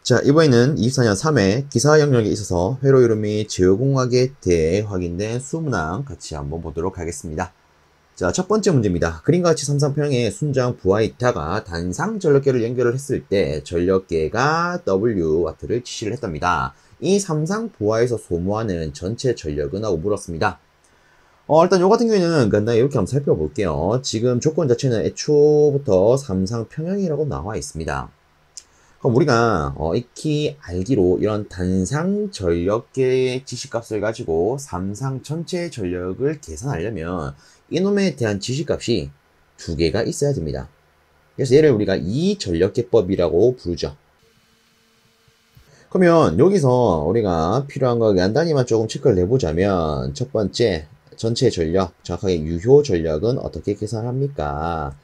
자, 이번에는 24년 3회 기사 영역에 있어서 회로 이름 및 제어공학에 대해 확인된 수문항 같이 한번 보도록 하겠습니다. 자, 첫 번째 문제입니다. 그림과 같이 삼상평행의 순정 부하이타가 단상 전력계를 연결을 했을 때 전력계가 W와트를 지시를 했답니다. 이 삼상 부하에서 소모하는 전체 전력은? 하고 물었습니다. 일단 요 같은 경우에는 간단히 이렇게 한번 살펴볼게요. 지금 조건 자체는 애초부터 삼상평행이라고 나와 있습니다. 그럼 우리가 익히 알기로 이런 단상 전력계의 지시값을 가지고 삼상 전체 전력을 계산하려면 이놈에 대한 지시값이 두 개가 있어야 됩니다. 그래서 얘를 우리가 이전력계법이라고 부르죠. 그러면 여기서 우리가 필요한 거 간단히만 조금 체크를 해보자면, 첫 번째 전체 전력, 정확하게 유효 전력은 어떻게 계산합니까?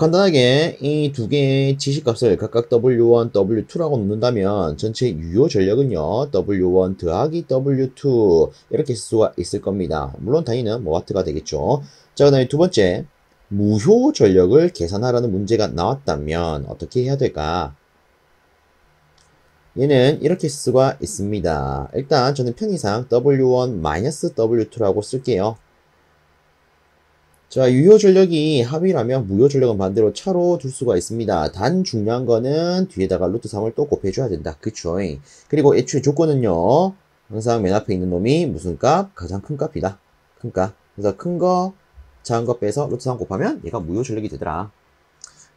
간단하게 이 두 개의 지시값을 각각 W1, W2라고 놓는다면 전체 유효 전력은요, W1 더하기 W2 이렇게 쓸 수가 있을 겁니다. 물론 단위는 뭐 와트가 되겠죠. 자, 그 다음에 두 번째, 무효 전력을 계산하라는 문제가 나왔다면 어떻게 해야 될까? 얘는 이렇게 쓸 수가 있습니다. 일단 저는 편의상 W1-W2라고 쓸게요. 자, 유효 전력이 합이라면 무효 전력은 반대로 차로 둘 수가 있습니다. 단 중요한 거는 뒤에다가 루트 3을 또 곱해줘야 된다. 그쵸? 그리고 애초에 조건은요, 항상 맨 앞에 있는 놈이 무슨 값? 가장 큰 값이다. 큰 값. 그래서 큰 거, 작은 거 빼서 루트 3 곱하면 얘가 무효 전력이 되더라.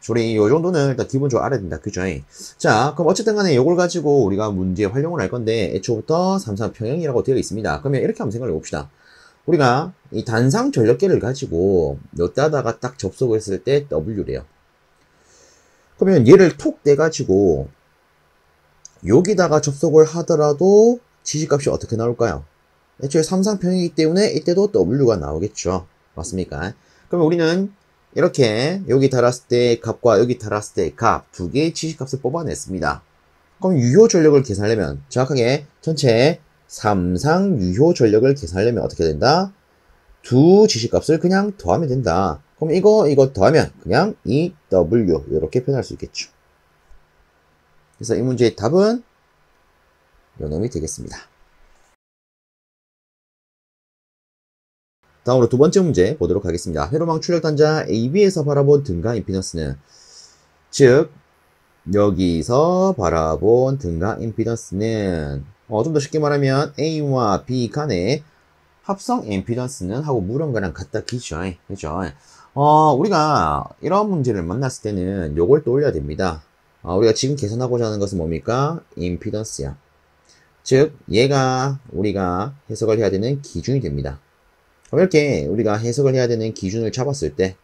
우리 요 정도는 일단 기본적으로 알아야 된다. 그죠? 자, 그럼 어쨌든 간에 요걸 가지고 우리가 문제 활용을 할 건데, 애초부터 삼상평행이라고 되어 있습니다. 그러면 이렇게 한번 생각을 해봅시다. 우리가 이 단상 전력계를 가지고 여기다가 딱 접속을 했을 때 W래요. 그러면 얘를 톡 떼가지고 여기다가 접속을 하더라도 지시값이 어떻게 나올까요? 애초에 삼상평이기 때문에 이때도 W가 나오겠죠. 맞습니까? 그러면 우리는 이렇게 여기 달았을 때 값과 여기 달았을 때 값 두 개의 지시값을 뽑아냈습니다. 그럼 유효 전력을 계산하려면 정확하게 전체 삼상 유효 전력을 계산하려면 어떻게 된다? 두 지시값을 그냥 더하면 된다. 그럼 이거 더하면 그냥 EW 이렇게 표현할 수 있겠죠. 그래서 이 문제의 답은 요놈이 되겠습니다. 다음으로 두 번째 문제 보도록 하겠습니다. 회로망 출력 단자 AB에서 바라본 등가 임피던스는, 즉 여기서 바라본 등가 임피던스는 좀 더 쉽게 말하면 A와 B 간의 합성 임피던스는 하고 물은 거랑 같다 기죠. 그죠? 우리가 이런 문제를 만났을 때는 요걸 떠올려야 됩니다. 우리가 지금 계산하고자 하는 것은 뭡니까? 임피던스야. 즉 얘가 우리가 해석을 해야 되는 기준이 됩니다. 그럼 이렇게 우리가 해석을 해야 되는 기준을 잡았을 때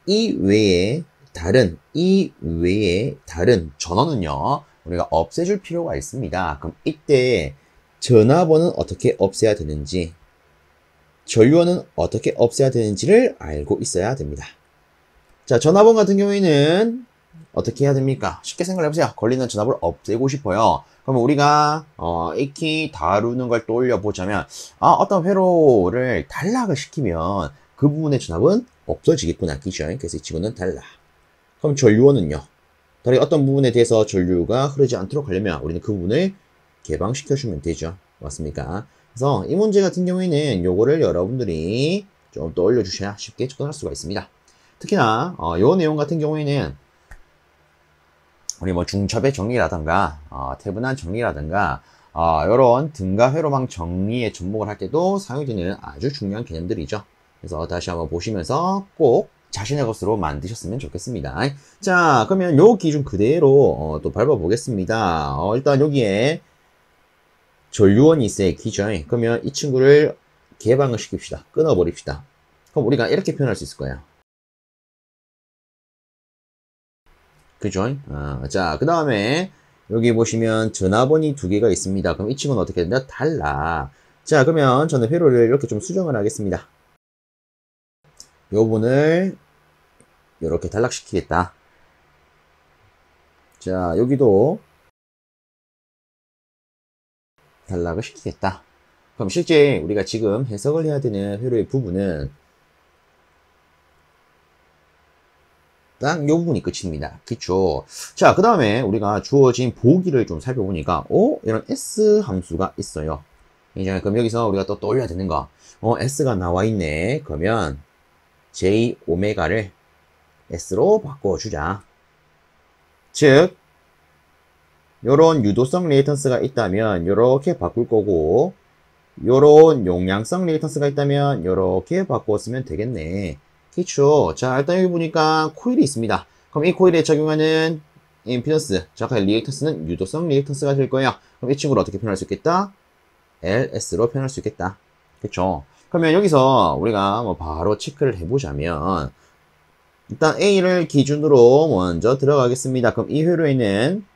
이 외에 다른 전원은요, 우리가 없애줄 필요가 있습니다. 그럼 이때 전압원은 어떻게 없애야 되는지, 전류원은 어떻게 없애야 되는지를 알고 있어야 됩니다. 자, 전압원 같은 경우에는 어떻게 해야 됩니까? 쉽게 생각을 해보세요. 걸리는 전압을 없애고 싶어요. 그러면 우리가 익히 다루는 걸 떠올려 보자면, 어떤 회로를 단락을 시키면 그 부분의 전압은 없어지겠구나. 그죠? 그래서 이 친구는 단락. 그럼 전류원은요, 다른 어떤 부분에 대해서 전류가 흐르지 않도록 하려면 우리는 그 부분을 개방시켜주면 되죠. 맞습니까? 그래서 이 문제 같은 경우에는 요거를 여러분들이 좀 떠올려 주셔야 쉽게 접근할 수가 있습니다. 특히나 요 내용 같은 경우에는 우리 뭐 중첩의 정리라든가 태분한 정리라든가 요런 등가 회로망 정리에 접목을 할 때도 사용되는 아주 중요한 개념들이죠. 그래서 다시 한번 보시면서 꼭 자신의 것으로 만드셨으면 좋겠습니다. 자, 그러면 요 기준 그대로 또 밟아보겠습니다. 일단 여기에 전류원이 있어야 기죠. 그러면 이 친구를 개방을 시킵시다. 끊어버립시다. 그럼 우리가 이렇게 표현할 수 있을 거예요. 그죠? 자, 그 다음에 여기 보시면 전압원이 두 개가 있습니다. 그럼 이 친구는 어떻게 된다? 달라. 자, 그러면 저는 회로를 이렇게 좀 수정을 하겠습니다. 요 부분을 이렇게 단락시키겠다. 자, 여기도 단락을 시키겠다. 그럼 실제 우리가 지금 해석을 해야 되는 회로의 부분은 딱 이 부분이 끝입니다. 그쵸? 자, 그 다음에 우리가 주어진 보기를 좀 살펴보니까, 이런 S 함수가 있어요. 이제 그럼 여기서 우리가 또 떠올려야 되는 거, S가 나와 있네. 그러면 J 오메가를 S로 바꿔주자. 즉, 요런 유도성 리액턴스가 있다면 요렇게 바꿀 거고, 요런 용량성 리액턴스가 있다면 요렇게 바꾸었으면 되겠네. 그쵸? 자, 일단 여기 보니까 코일이 있습니다. 그럼 이 코일에 적용하는 임피던스, 정확하게 리액턴스는 유도성 리액턴스가 될 거예요. 그럼 이 친구를 어떻게 표현할 수 있겠다? LS로 표현할 수 있겠다. 그쵸? 그러면 여기서 우리가 뭐 바로 체크를 해보자면, 일단 A를 기준으로 먼저 들어가겠습니다. 그럼 이 회로에는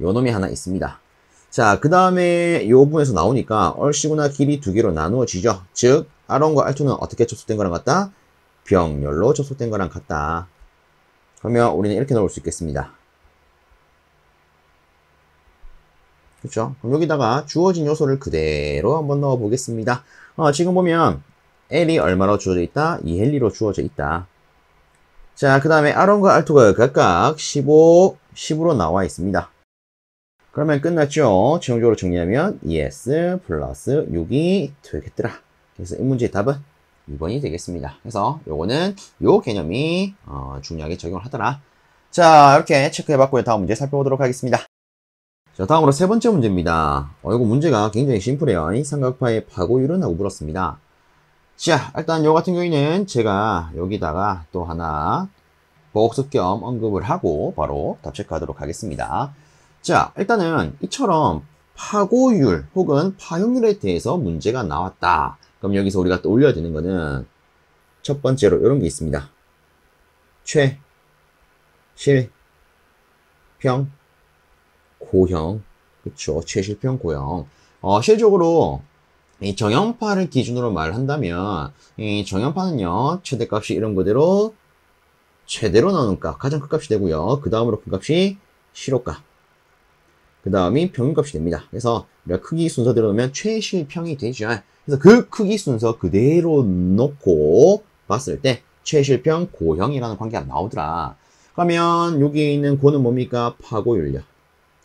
요 놈이 하나 있습니다. 자, 그 다음에 요 부분에서 나오니까 얼씨구나 길이 두 개로 나누어지죠. 즉, R1과 R2는 어떻게 접속된 거랑 같다? 병렬로 접속된 거랑 같다. 그러면 우리는 이렇게 넣을 수 있겠습니다. 그렇죠? 그럼 여기다가 주어진 요소를 그대로 한번 넣어 보겠습니다. 지금 보면 L이 얼마로 주어져 있다? 2헨리로 주어져 있다. 자, 그 다음에 R1과 R2가 각각 15, 10으로 나와 있습니다. 그러면 끝났죠? 최종적으로 정리하면 ES 플러스 6이 되겠더라. 그래서 이 문제의 답은 2번이 되겠습니다. 그래서 요거는 요 개념이 중요하게 적용을 하더라. 자, 이렇게 체크해봤고요. 다음 문제 살펴보도록 하겠습니다. 자, 다음으로 세 번째 문제입니다. 이거 문제가 굉장히 심플해요. 이 삼각파의 파고율은 하고 물었습니다. 자, 일단 요 같은 경우에는 제가 여기다가 또 하나 복습 겸 언급을 하고 바로 답 체크하도록 하겠습니다. 자, 일단은 이처럼 파고율 혹은 파형률에 대해서 문제가 나왔다. 그럼 여기서 우리가 또 올려야 되는 거는 첫 번째로 이런 게 있습니다. 최, 실, 평, 고형. 그쵸. 최실평, 고형. 실적으로 이 정형파를 기준으로 말한다면 이 정형파는요, 최대값이 이런 그대로 최대로 나오는 값, 가장 큰 값이 되고요. 그 다음으로 큰 값이 실호값. 그 다음이 평균값이 됩니다. 그래서 우리가 크기 순서대로 놓으면 최실평이 되죠. 그래서 그 크기 순서 그대로 놓고 봤을 때 최실평 고형이라는 관계가 나오더라. 그러면 여기 있는 고는 뭡니까? 파고율력.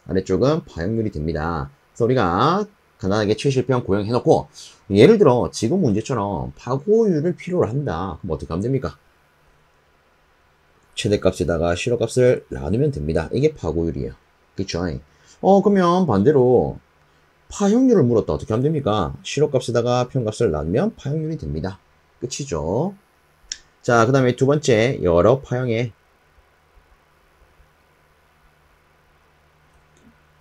아래쪽은 파형률이 됩니다. 그래서 우리가 간단하게 최실평 고형 해놓고 예를 들어 지금 문제처럼 파고율을 필요로 한다. 그럼 어떻게 하면 됩니까? 최대값에다가 실호값을 나누면 됩니다. 이게 파고율이에요. 그쵸? 그러면 반대로 파형률을 물었다. 어떻게 하면 됩니까? 실호값에다가 평값을 나누면 파형률이 됩니다. 끝이죠. 자, 그 다음에 두 번째, 여러 파형의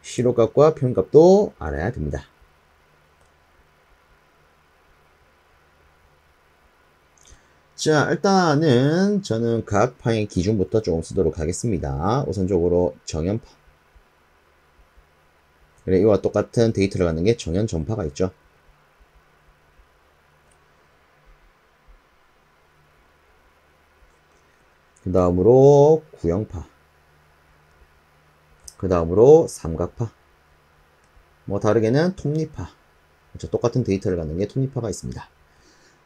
실호값과 평값도 알아야 됩니다. 자, 일단은 저는 각 파의 기준부터 조금 쓰도록 하겠습니다. 우선적으로 정연파. 그래, 이와 똑같은 데이터를 갖는 게 정연 전파가 있죠. 그 다음으로 구형파. 그 다음으로 삼각파. 뭐 다르게는 톱니파. 그렇죠? 똑같은 데이터를 갖는 게 톱니파가 있습니다.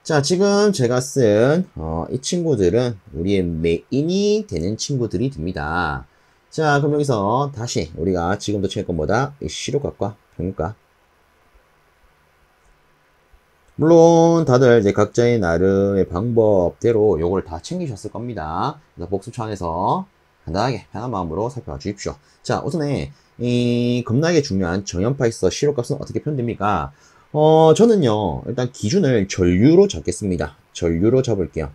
자, 지금 제가 쓴 이 친구들은 우리의 메인이 되는 친구들이 됩니다. 자, 그럼 여기서 다시 우리가 지금도 챙길 것보다 이 실호값과 평균값. 물론 다들 이제 각자의 나름의 방법대로 요걸 다 챙기셨을 겁니다. 그래서 복습 차원에서 간단하게 편한 마음으로 살펴봐 주십시오. 자, 우선에 이 겁나게 중요한 정연파에 있어 실호값은 어떻게 표현됩니까? 저는요, 일단 기준을 전류로 잡겠습니다. 전류로 잡을게요.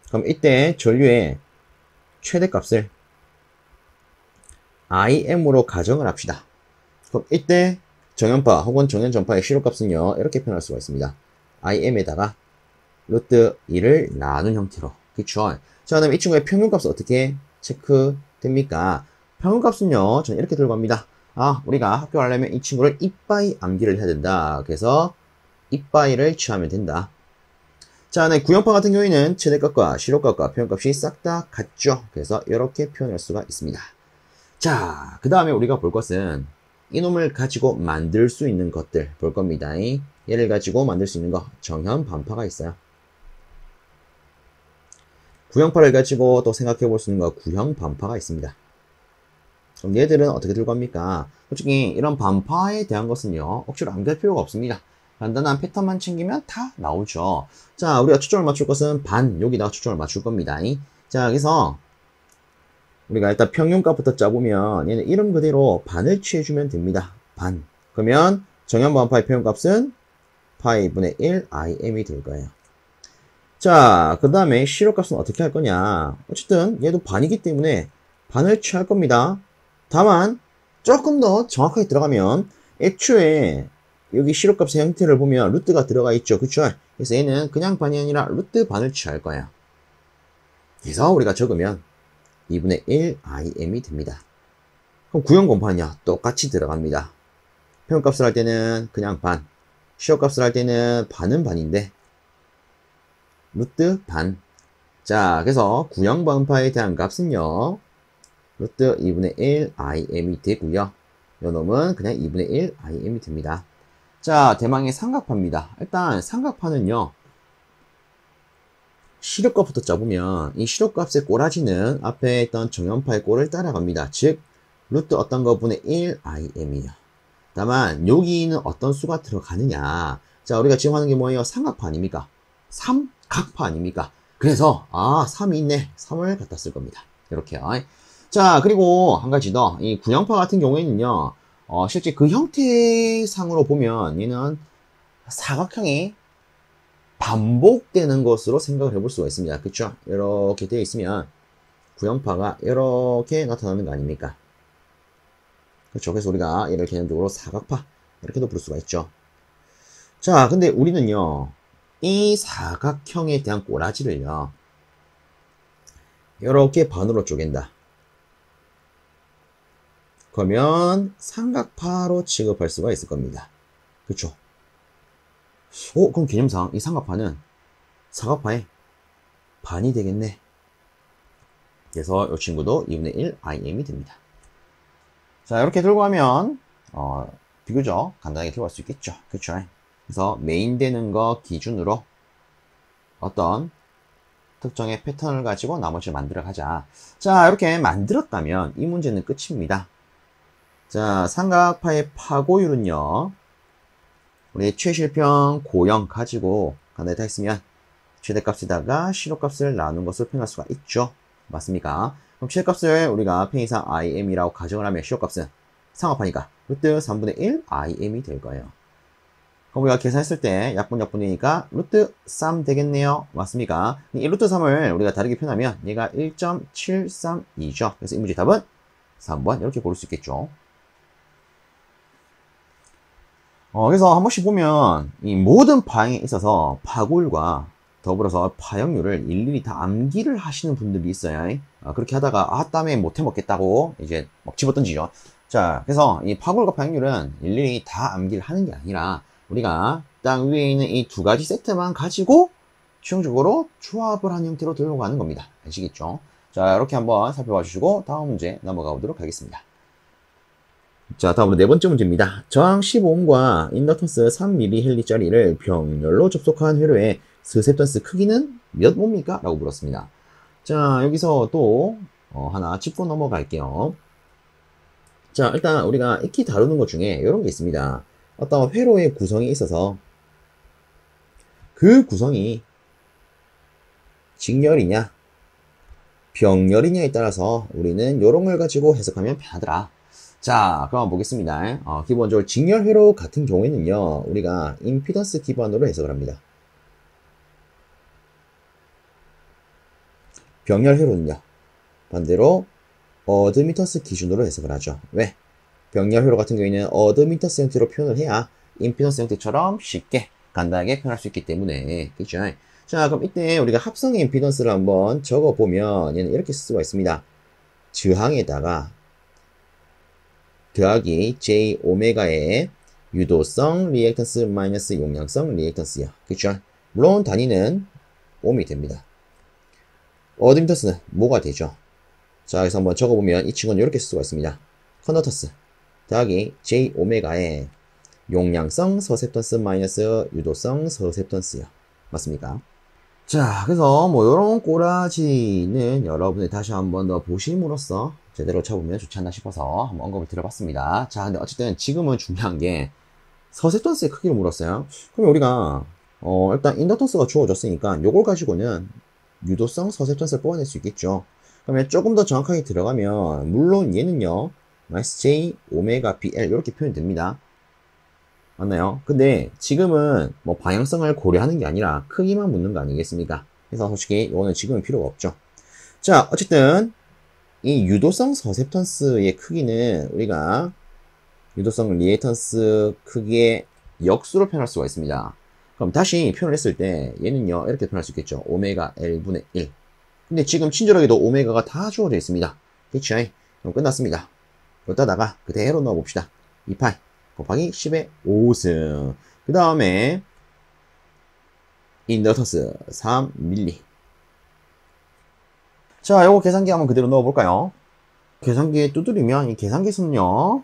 그럼 이때 전류의 최대값을 IM으로 가정을 합시다. 그럼 이때 정연파 혹은 정연전파의 실호값은요, 이렇게 표현할 수가 있습니다. IM에다가 루트 2를 나눈 형태로. 그쵸? 자, 그 다음에 이 친구의 평균값은 어떻게 체크됩니까? 평균값은요, 저는 이렇게 들고 갑니다. 우리가 학교 가려면 이 친구를 이빠이 암기를 해야 된다. 그래서 이빠이를 취하면 된다. 자, 네, 구형파 같은 경우에는 최대값과 실호값과 평균값이 싹 다 같죠. 그래서 이렇게 표현할 수가 있습니다. 자, 그 다음에 우리가 볼 것은 이놈을 가지고 만들 수 있는 것들 볼 겁니다. 얘를 가지고 만들 수 있는 거 정현 반파가 있어요. 구형파를 가지고 또 생각해 볼 수 있는 거 구형 반파가 있습니다. 그럼 얘들은 어떻게 들고 갑니까? 솔직히 이런 반파에 대한 것은요, 억지로 암기할 필요가 없습니다. 간단한 패턴만 챙기면 다 나오죠. 자, 우리가 초점을 맞출 것은 반, 여기다가 초점을 맞출 겁니다. 자, 그래서 우리가 일단 평균값부터 짜보면 얘는 이름 그대로 반을 취해주면 됩니다. 반. 그러면 정연반파의 평균값은 파이 분의 1 im이 될 거예요. 자, 그 다음에 실효값은 어떻게 할 거냐. 어쨌든 얘도 반이기 때문에 반을 취할 겁니다. 다만 조금 더 정확하게 들어가면 애초에 여기 실효값의 형태를 보면 루트가 들어가 있죠. 그쵸? 그래서 얘는 그냥 반이 아니라 루트 반을 취할 거예요. 그래서 우리가 적으면 2분의 1 im이 됩니다. 그럼 구형 공파는요, 똑같이 들어갑니다. 평균값을 할 때는 그냥 반, 실효값을 할 때는 반은 반인데 루트 반. 자, 그래서 구형 반파에 대한 값은요, 루트 2분의 1 im이 되고요. 요 놈은 그냥 2분의 1 im이 됩니다. 자, 대망의 삼각파입니다. 일단 삼각파는요, 실효값부터 짜보면 이 실효값의 꼬라지는 앞에 있던 정연파의 꼴을 따라갑니다. 즉, 루트 어떤 거 분의 1 im이요. 다만 여기는 어떤 수가 들어가느냐. 자, 우리가 지금 하는 게 뭐예요? 삼각파 아닙니까? 삼각파 아닙니까? 그래서 3이 있네. 3을 갖다 쓸 겁니다. 이렇게요. 자, 그리고 한 가지 더. 이 구형파 같은 경우에는요, 실제 그 형태상으로 보면 얘는 사각형이 반복되는 것으로 생각을 해볼 수가 있습니다. 그쵸? 이렇게 되어 있으면 구형파가 이렇게 나타나는 거 아닙니까? 그렇죠. 그래서 우리가 얘를 개념적으로 사각파 이렇게도 부를 수가 있죠. 자, 근데 우리는요, 이 사각형에 대한 꼬라지를요, 이렇게 반으로 쪼갠다. 그러면 삼각파로 취급할 수가 있을 겁니다. 그쵸? 그럼 개념상 이 삼각파는 사각파의 반이 되겠네. 그래서 이 친구도 2분의 1 im이 됩니다. 자, 이렇게 들고 가면 비교적 간단하게 들고 갈 수 있겠죠. 그쵸? 그래서 메인 되는 거 기준으로 어떤 특정의 패턴을 가지고 나머지를 만들어 가자. 자, 이렇게 만들었다면 이 문제는 끝입니다. 자, 삼각파의 파고율은요, 우리 최실평 고형 가지고 간단히 다 했으면 최대값에다가 실효값을 나눈 것을 표현할 수가 있죠. 맞습니까? 그럼 최대값을 우리가 편의상 im이라고 가정을 하면 실효값은 삼각파니까 루트 3분의 1 im이 될 거예요. 그럼 우리가 계산했을 때 약분이니까 루트 3 되겠네요. 맞습니까? 이 루트 3을 우리가 다르게 표현하면 얘가 1.732죠. 그래서 이 문제 답은 3번 이렇게 고를 수 있겠죠. 그래서 한 번씩 보면 이 모든 파형에 있어서 파고율과 더불어서 파형률을 일일이 다 암기를 하시는 분들이 있어요. 그렇게 하다가 땀에 못해 먹겠다고 이제 막 집어던지죠. 자, 그래서 이 파고율과 파형률은 일일이 다 암기를 하는 게 아니라 우리가 딱 위에 있는 이 두 가지 세트만 가지고 최종적으로 조합을 한 형태로 들고 가는 겁니다. 아시겠죠? 자, 이렇게 한번 살펴봐 주시고 다음 문제 넘어가 보도록 하겠습니다. 자, 다음으로 네 번째 문제입니다. 저항 15옴과 인덕턴스 3mH짜리를 병렬로 접속한 회로의 서셉턴스 크기는 몇 뭡니까? 라고 물었습니다. 자, 여기서 또 하나 짚고 넘어갈게요. 자, 일단 우리가 익히 다루는 것 중에 이런 게 있습니다. 어떤 회로의 구성이 있어서 그 구성이 직렬이냐 병렬이냐에 따라서 우리는 이런 걸 가지고 해석하면 편하더라. 자, 그럼 보겠습니다. 기본적으로 직렬 회로 같은 경우에는요, 우리가 임피던스 기반으로 해석을 합니다. 병렬 회로는요, 반대로 어드미터스 기준으로 해석을 하죠. 왜? 병렬 회로 같은 경우에는 어드미터스 형태로 표현을 해야 임피던스 형태처럼 쉽게 간단하게 표현할 수 있기 때문에. 그죠? 자, 그럼 이때 우리가 합성의 임피던스를 한번 적어보면 얘는 이렇게 쓸 수가 있습니다. 저항에다가 더하기 j 오메가의 유도성 리액턴스 마이너스 용량성 리액턴스요. 그쵸? 물론 단위는 옴이 됩니다. 어드미터스는 뭐가 되죠? 자, 그래서 한번 적어보면 이 친구는 이렇게 쓸 수가 있습니다. 컨덕터스 더하기 j 오메가의 용량성 서셉턴스 마이너스 유도성 서셉턴스요. 맞습니까? 자, 그래서 뭐 요런 꼬라지는 여러분이 다시 한번 더 보심으로써 제대로 쳐보면 좋지 않나 싶어서 한번 언급을 드려봤습니다. 자, 근데 어쨌든 지금은 중요한 게 서세턴스의 크기를 물었어요. 그러면 우리가 일단 인덕턴스가 주어졌으니까 요걸 가지고는 유도성 서세턴스를 뽑아낼 수 있겠죠. 그러면 조금 더 정확하게 들어가면 물론 얘는요 -j 오메가 bl 이렇게 표현됩니다. 맞나요? 근데 지금은 뭐 방향성을 고려하는 게 아니라 크기만 묻는 거 아니겠습니까? 그래서 솔직히 이거는 지금은 필요가 없죠. 자, 어쨌든 이 유도성 서셉턴스의 크기는 우리가 유도성 리액턴스 크기의 역수로 표현할 수가 있습니다. 그럼 다시 표현을 했을 때 얘는요 이렇게 표현할 수 있겠죠. 오메가 L분의 1. 근데 지금 친절하게도 오메가가 다 주어져 있습니다. 그쵸? 그럼 끝났습니다. 여기다가 그대로 넣어봅시다. 2파이 곱하기 10의 5승. 그 다음에 인덕턴스 3mm. 자, 요거 계산기 한번 그대로 넣어볼까요? 계산기에 두드리면 이 계산기에서는요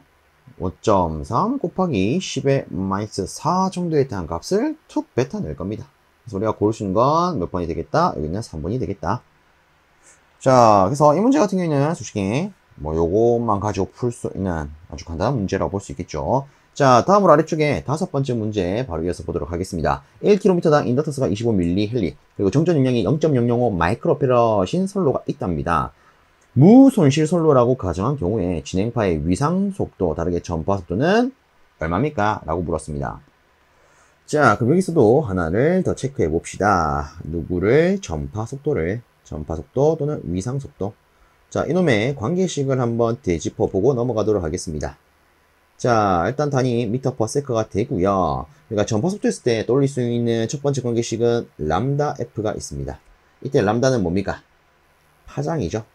5.3 곱하기 10의 -4 정도에 대한 값을 툭 뱉어낼 겁니다. 그래서 우리가 고를 수 있는 건 몇 번이 되겠다? 여기는 3번이 되겠다. 자, 그래서 이 문제 같은 경우에는 솔직히 뭐 요것만 가지고 풀 수 있는 아주 간단한 문제라고 볼 수 있겠죠. 자, 다음으로 아래쪽에 5번째 문제 바로 이어서 보도록 하겠습니다. 1km당 인덕턴스가 25mH, 그리고 정전 용량이 0.005 마이크로페럿인 선로가 있답니다. 무손실 선로라고 가정한 경우에 진행파의 위상 속도, 다르게 전파 속도는 얼마입니까? 라고 물었습니다. 자, 그럼 여기서도 하나를 더 체크해 봅시다. 누구를? 전파 속도 또는 위상 속도. 자, 이놈의 관계식을 한번 되짚어 보고 넘어가도록 하겠습니다. 자, 일단 단위 미터 퍼 세컨가 되고요. 그러니까 전파 속도였을 때 떠올릴 수 있는 첫 번째 관계식은 람다 F가 있습니다. 이때 람다는 뭡니까? 파장이죠.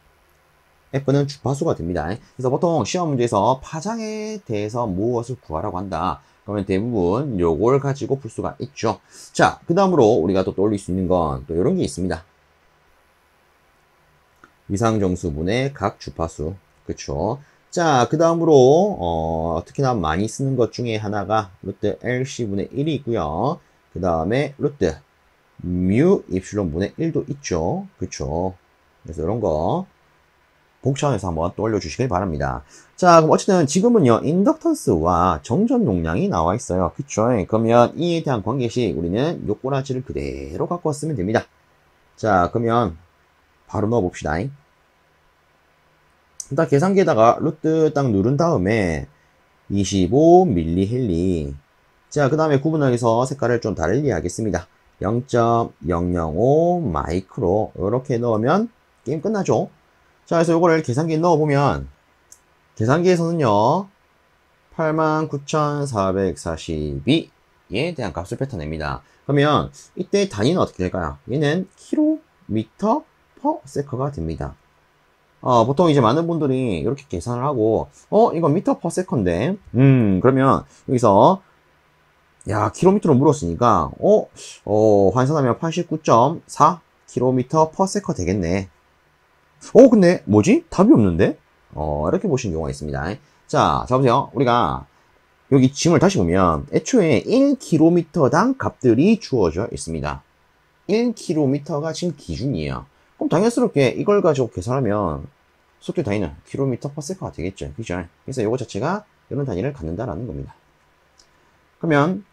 F는 주파수가 됩니다. 그래서 보통 시험 문제에서 파장에 대해서 무엇을 구하라고 한다. 그러면 대부분 요걸 가지고 풀 수가 있죠. 자, 그 다음으로 우리가 또 떠올릴 수 있는 건 또 이런 게 있습니다. 위상정수분의 각 주파수. 그쵸? 자, 그 다음으로 특히나 많이 쓰는 것 중에 하나가 루트 LC분의 1이 있고요. 그 다음에 루트 뮤 입실론분의 1도 있죠. 그쵸? 그래서 이런 거 복차원에서 한번 떠올려 주시길 바랍니다. 자, 그럼 어쨌든 지금은요 인덕턴스와 정전 용량이 나와 있어요. 그쵸? 그러면 이에 대한 관계식 우리는 요 꼬라지를 그대로 갖고 왔으면 됩니다. 자, 그러면 바로 넣어 봅시다. 일단 계산기에다가 루트 딱 누른 다음에 25mH. 자, 그 다음에 구분하기서 색깔을 좀 다르게 하겠습니다. 0.005 마이크로 이렇게 넣으면 게임 끝나죠. 자, 그래서 이거를 계산기에 넣어보면 계산기에서는요 89,442에 대한 값을 뱉어냅니다. 그러면 이때 단위는 어떻게 될까요? 얘는 킬로미터 퍼 세컨가 됩니다. 보통 이제 많은 분들이 이렇게 계산을 하고, 이거 미터 퍼 세컨데, 그러면 여기서, 야, 킬로미터로 물었으니까, 환산하면 89.4 킬로미터 퍼 세컨 되겠네. 근데 뭐지? 답이 없는데? 이렇게 보시는 경우가 있습니다. 자, 보세요. 우리가 여기 짐을 다시 보면, 애초에 1km당 값들이 주어져 있습니다. 1km가 지금 기준이에요. 그럼 당연스럽게 이걸 가지고 계산하면 속도 단위는 킬로미터 퍼 세컨가 되겠죠. 그죠? 그래서 이거 자체가 이런 단위를 갖는다라는 겁니다. 그러면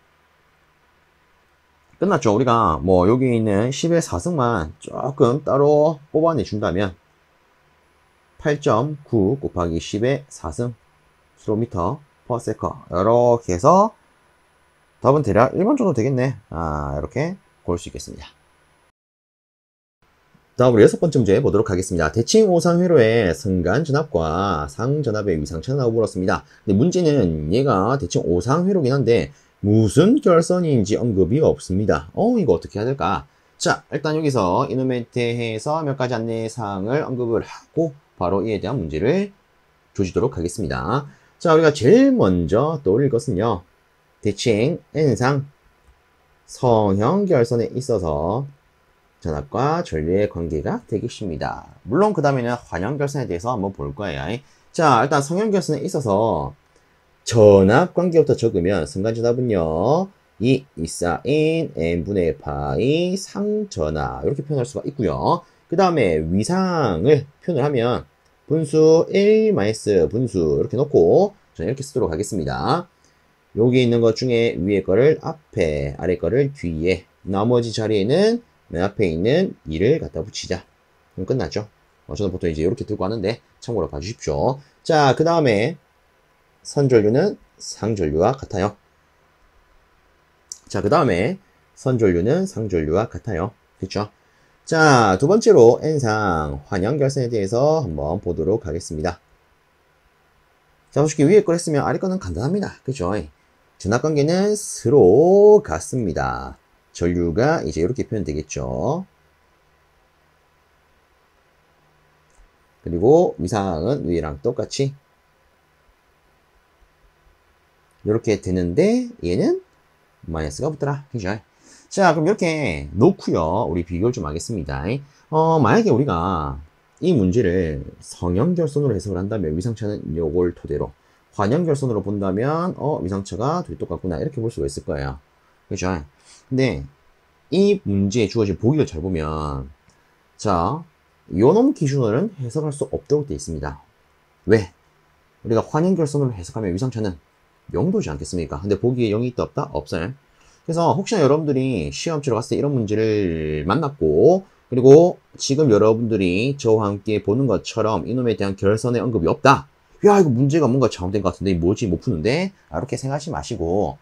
끝났죠. 우리가 뭐 여기 있는 10의 4승만 조금 따로 뽑아내 준다면 8.9 곱하기 10의 4승 킬로미터 퍼 세컨 이렇게 해서 답은 대략 1번 정도 되겠네. 이렇게 고를 수 있겠습니다. 다음으로 6번째 문제 보도록 하겠습니다. 대칭 오상회로의 승간전압과 상전압의 위상차가 물었습니다. 근데 문제는 얘가 대칭 오상회로긴 한데 무슨 결선인지 언급이 없습니다. 이거 어떻게 해야 될까? 자, 일단 여기서 이놈에 대해서 몇 가지 안내사항을 언급을 하고 바로 이에 대한 문제를 조지도록 하겠습니다. 자, 우리가 제일 먼저 떠올릴 것은요. 대칭 N상 성형 결선에 있어서 전압과 전류의 관계가 되겠습니다. 물론 그 다음에는 환형결선에 대해서 한번 볼 거예요. 자, 일단 성형결선에 있어서 전압 관계부터 적으면 순간전압은요 이 사인 n분의 파이 상전하 이렇게 표현할 수가 있고요. 그 다음에 위상을 표현을 하면 분수 1 마이너스 분수 이렇게 놓고 저는 이렇게 쓰도록 하겠습니다. 여기 있는 것 중에 위에 거를 앞에, 아래 거를 뒤에, 나머지 자리에는 맨 앞에 있는 2를 갖다 붙이자. 그럼 끝났죠. 저는 보통 이제 이렇게 들고 하는데 참고로 봐주십시오. 자, 그 다음에 선전류는 상전류와 같아요. 자, 그 다음에 선전류는 상전류와 같아요. 그쵸? 자, 두 번째로 n상 환영결선에 대해서 한번 보도록 하겠습니다. 자, 솔직히 위에 걸 했으면 아래 거는 간단합니다. 그죠? 전압관계는 서로 같습니다. 전류가 이제 이렇게 표현되겠죠. 그리고 위상은 위랑 똑같이 이렇게 되는데 얘는 마이너스가 붙더라. 그죠? 자, 그럼 이렇게 놓고요. 우리 비교를 좀 하겠습니다. 만약에 우리가 이 문제를 성형결선으로 해석을 한다면 위상차는 요걸 토대로, 환영결선으로 본다면 위상차가 둘이 똑같구나 이렇게 볼 수가 있을 거예요. 그죠? 근데 이 문제에 주어진 보기를 잘 보면 자, 요놈 기준으로는 해석할 수 없도록 되어 있습니다. 왜? 우리가 환영결선으로 해석하면 위상차는 0도지 않겠습니까? 근데 보기에 0이 있다 없다? 없어요. 그래서 혹시나 여러분들이 시험 치러 갔을 때 이런 문제를 만났고, 그리고 지금 여러분들이 저와 함께 보는 것처럼 이놈에 대한 결선의 언급이 없다. 야, 이거 문제가 뭔가 잘못된 것 같은데 뭐지 못 푸는데? 이렇게 생각하지 마시고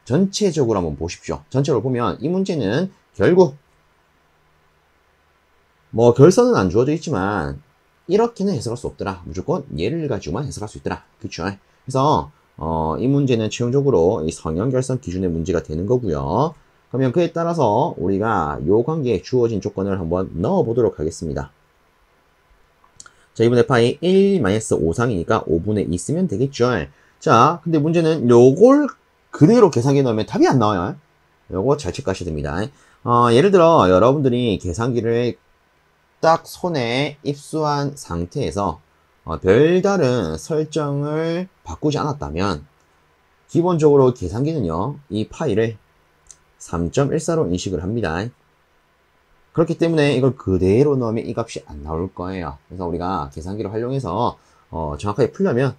전체적으로 한번 보십시오. 전체로 보면 이 문제는 결국 뭐 결선은 안 주어져 있지만 이렇게는 해석할 수 없더라. 무조건 얘를 가지고만 해석할 수 있더라. 그쵸? 그래서 이 문제는 최종적으로 이 성형결선 기준의 문제가 되는 거고요. 그러면 그에 따라서 우리가 요 관계에 주어진 조건을 한번 넣어 보도록 하겠습니다. 자, 2분의 파이 1-5상이니까 5분의 2 쓰면 되겠죠. 자, 근데 문제는 요걸 그대로 계산기에 넣으면 답이 안 나와요. 요거 잘 체크하셔야 됩니다. 예를 들어 여러분들이 계산기를 딱 손에 입수한 상태에서 별다른 설정을 바꾸지 않았다면 기본적으로 계산기는요 이 파이를 3.14로 인식을 합니다. 그렇기 때문에 이걸 그대로 넣으면 이 값이 안 나올 거예요. 그래서 우리가 계산기를 활용해서 정확하게 풀려면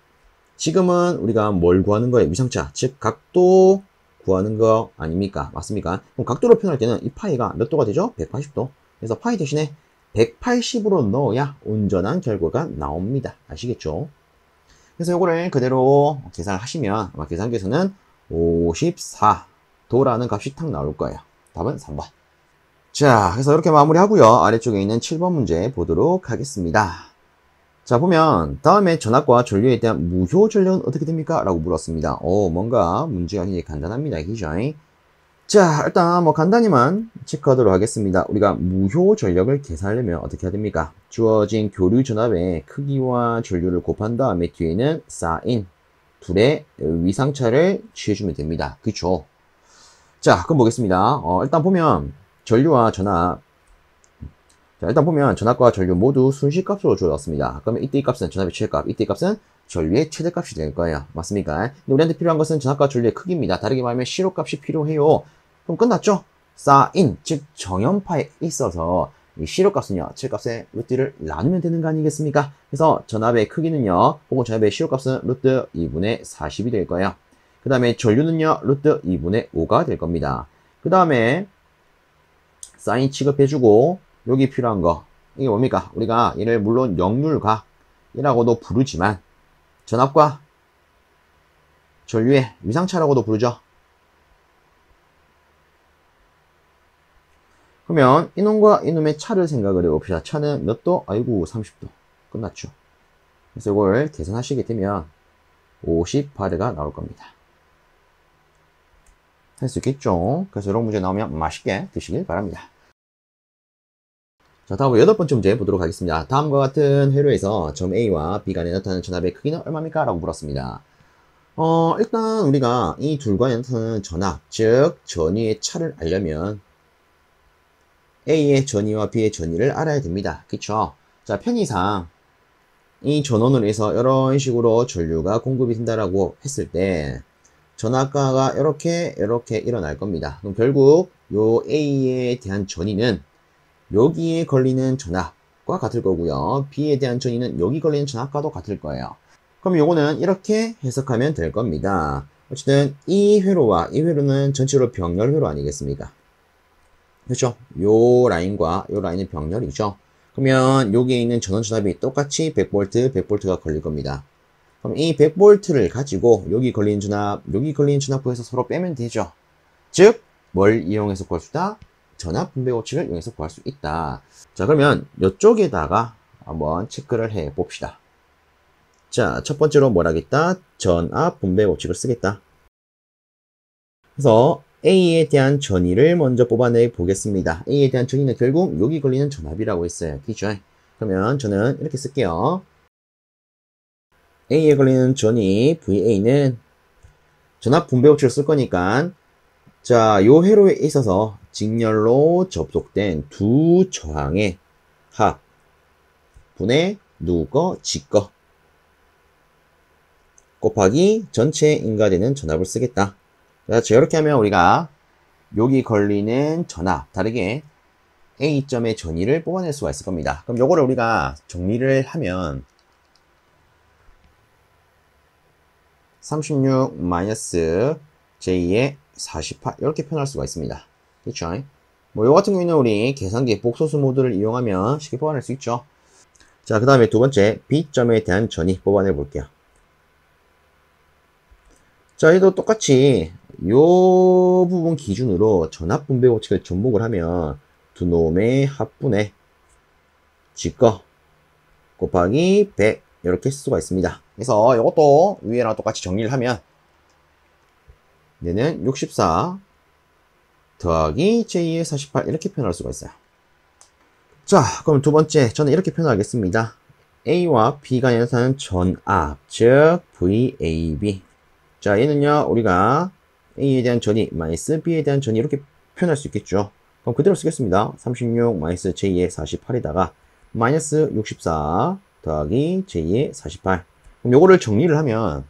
지금은 우리가 뭘 구하는 거예요? 위상차, 즉 각도 구하는 거 아닙니까? 맞습니까? 그럼 각도로 표현할 때는 이 파이가 몇 도가 되죠? 180도. 그래서 파이 대신에 180으로 넣어야 온전한 결과가 나옵니다. 아시겠죠? 그래서 이거를 그대로 계산을 하시면 아마 계산기에서는 54도라는 값이 탁 나올 거예요. 답은 3번. 자, 그래서 이렇게 마무리하고요. 아래쪽에 있는 7번 문제 보도록 하겠습니다. 자, 보면 다음에 전압과 전류에 대한 무효 전력은 어떻게 됩니까? 라고 물었습니다. 뭔가 문제가 굉장히 간단합니다. 그죠? 자, 일단 뭐 간단히만 체크하도록 하겠습니다. 우리가 무효 전력을 계산하려면 어떻게 해야 됩니까? 주어진 교류 전압의 크기와 전류를 곱한 다음에 뒤에는 사인 둘의 위상차를 취해주면 됩니다. 그쵸? 자, 그럼 보겠습니다. 일단 보면 전류와 전압, 자, 일단 보면 전압과 전류 모두 순식값으로 주어졌습니다. 그러면 이때 이 값은 전압의 최대값, 이때 이 값은 전류의 최대값이 될 거예요. 맞습니까? 근데 우리한테 필요한 것은 전압과 전류의 크기입니다. 다르게 말하면 시로값이 필요해요. 그럼 끝났죠? 사인, 즉 정연파에 있어서 이 시로값은요, 최값의 루트를 나누면 되는 거 아니겠습니까? 그래서 전압의 크기는요, 혹은 전압의 시로값은 루트 2분의 40이 될 거예요. 그 다음에 전류는요, 루트 2분의 5가 될 겁니다. 그 다음에 사인 취급해주고 여기 필요한 거 이게 뭡니까? 우리가 얘를 물론 역률각이라고도 부르지만 전압과 전류의 위상차라고도 부르죠. 그러면 이놈과 이놈의 차를 생각을 해봅시다. 차는 몇 도? 아이고 30도. 끝났죠. 그래서 이걸 계산하시게 되면 58가 나올 겁니다. 할 수 있겠죠? 그래서 이런 문제 나오면 맛있게 드시길 바랍니다. 자, 다음으로 8번째 문제 보도록 하겠습니다. 다음과 같은 회로에서 점 A와 B 간에 나타나는 전압의 크기는 얼마입니까? 라고 물었습니다. 일단 우리가 이 둘 간에 나타나는 전압, 즉 전위의 차를 알려면 A의 전위와 B의 전위를 알아야 됩니다. 그쵸? 자, 편의상 이 전원으로 해서 이런 식으로 전류가 공급이 된다라고 했을 때 전압가가 이렇게 일어날 겁니다. 그럼 결국 요 A에 대한 전위는 여기에 걸리는 전압과 같을 거고요. B에 대한 전위는 여기 걸리는 전압과도 같을 거예요. 그럼 요거는 이렇게 해석하면 될 겁니다. 어쨌든 이 회로와 이 회로는 전체로 병렬회로 아니겠습니까? 그렇죠? 요 라인과 요 라인은 병렬이죠. 그러면 여기에 있는 전원 전압이 똑같이 100V, 100V가 걸릴 겁니다. 그럼 이 100V를 가지고 여기 걸리는 전압, 여기 걸리는 전압 구해서 서로 빼면 되죠. 즉, 뭘 이용해서 구할 수 있다? 전압 분배 법칙을 이용해서 구할 수 있다. 자, 그러면 이쪽에다가 한번 체크를 해 봅시다. 자, 첫 번째로 뭘 하겠다? 전압 분배 법칙을 쓰겠다. 그래서 A에 대한 전위를 먼저 뽑아내 보겠습니다. A에 대한 전위는 결국 여기 걸리는 전압이라고 했어요. 그죠? 그러면 저는 이렇게 쓸게요. A에 걸리는 전위 VA는 전압 분배 법칙을 쓸 거니까 자, 요 회로에 있어서 직렬로 접속된 두 저항의 합 분의 누거 지거 곱하기 전체 인가되는 전압을 쓰겠다. 자, 이렇게 하면 우리가 여기 걸리는 전압 다르게 A점의 전위를 뽑아낼 수가 있을 겁니다. 그럼 요거를 우리가 정리를 하면 36-J의 48 이렇게 표현할 수가 있습니다. 그렇죠? 뭐 요 같은 경우에는 우리 계산기 복소수 모드를 이용하면 쉽게 뽑아낼 수 있죠. 자, 그 다음에 두 번째 B점에 대한 전위 뽑아내 볼게요. 자, 얘도 똑같이 요 부분 기준으로 전압 분배 법칙을 접목을 하면 두 놈의 합분의 G거 곱하기 100 이렇게 쓸 수가 있습니다. 그래서 이것도 위에랑 똑같이 정리를 하면 얘는 64 더하기 J의 48 이렇게 표현할 수가 있어요. 자, 그럼 두 번째 저는 이렇게 표현하겠습니다. A와 B가 연산하는 전압 즉 VAB. 자, 얘는요 우리가 A에 대한 전위 마이너스 B에 대한 전위 이렇게 표현할 수 있겠죠. 그럼 그대로 쓰겠습니다. 36 마이너스 J의 48에다가 마이너스 64 더하기 J의 48. 그럼 요거를 정리를 하면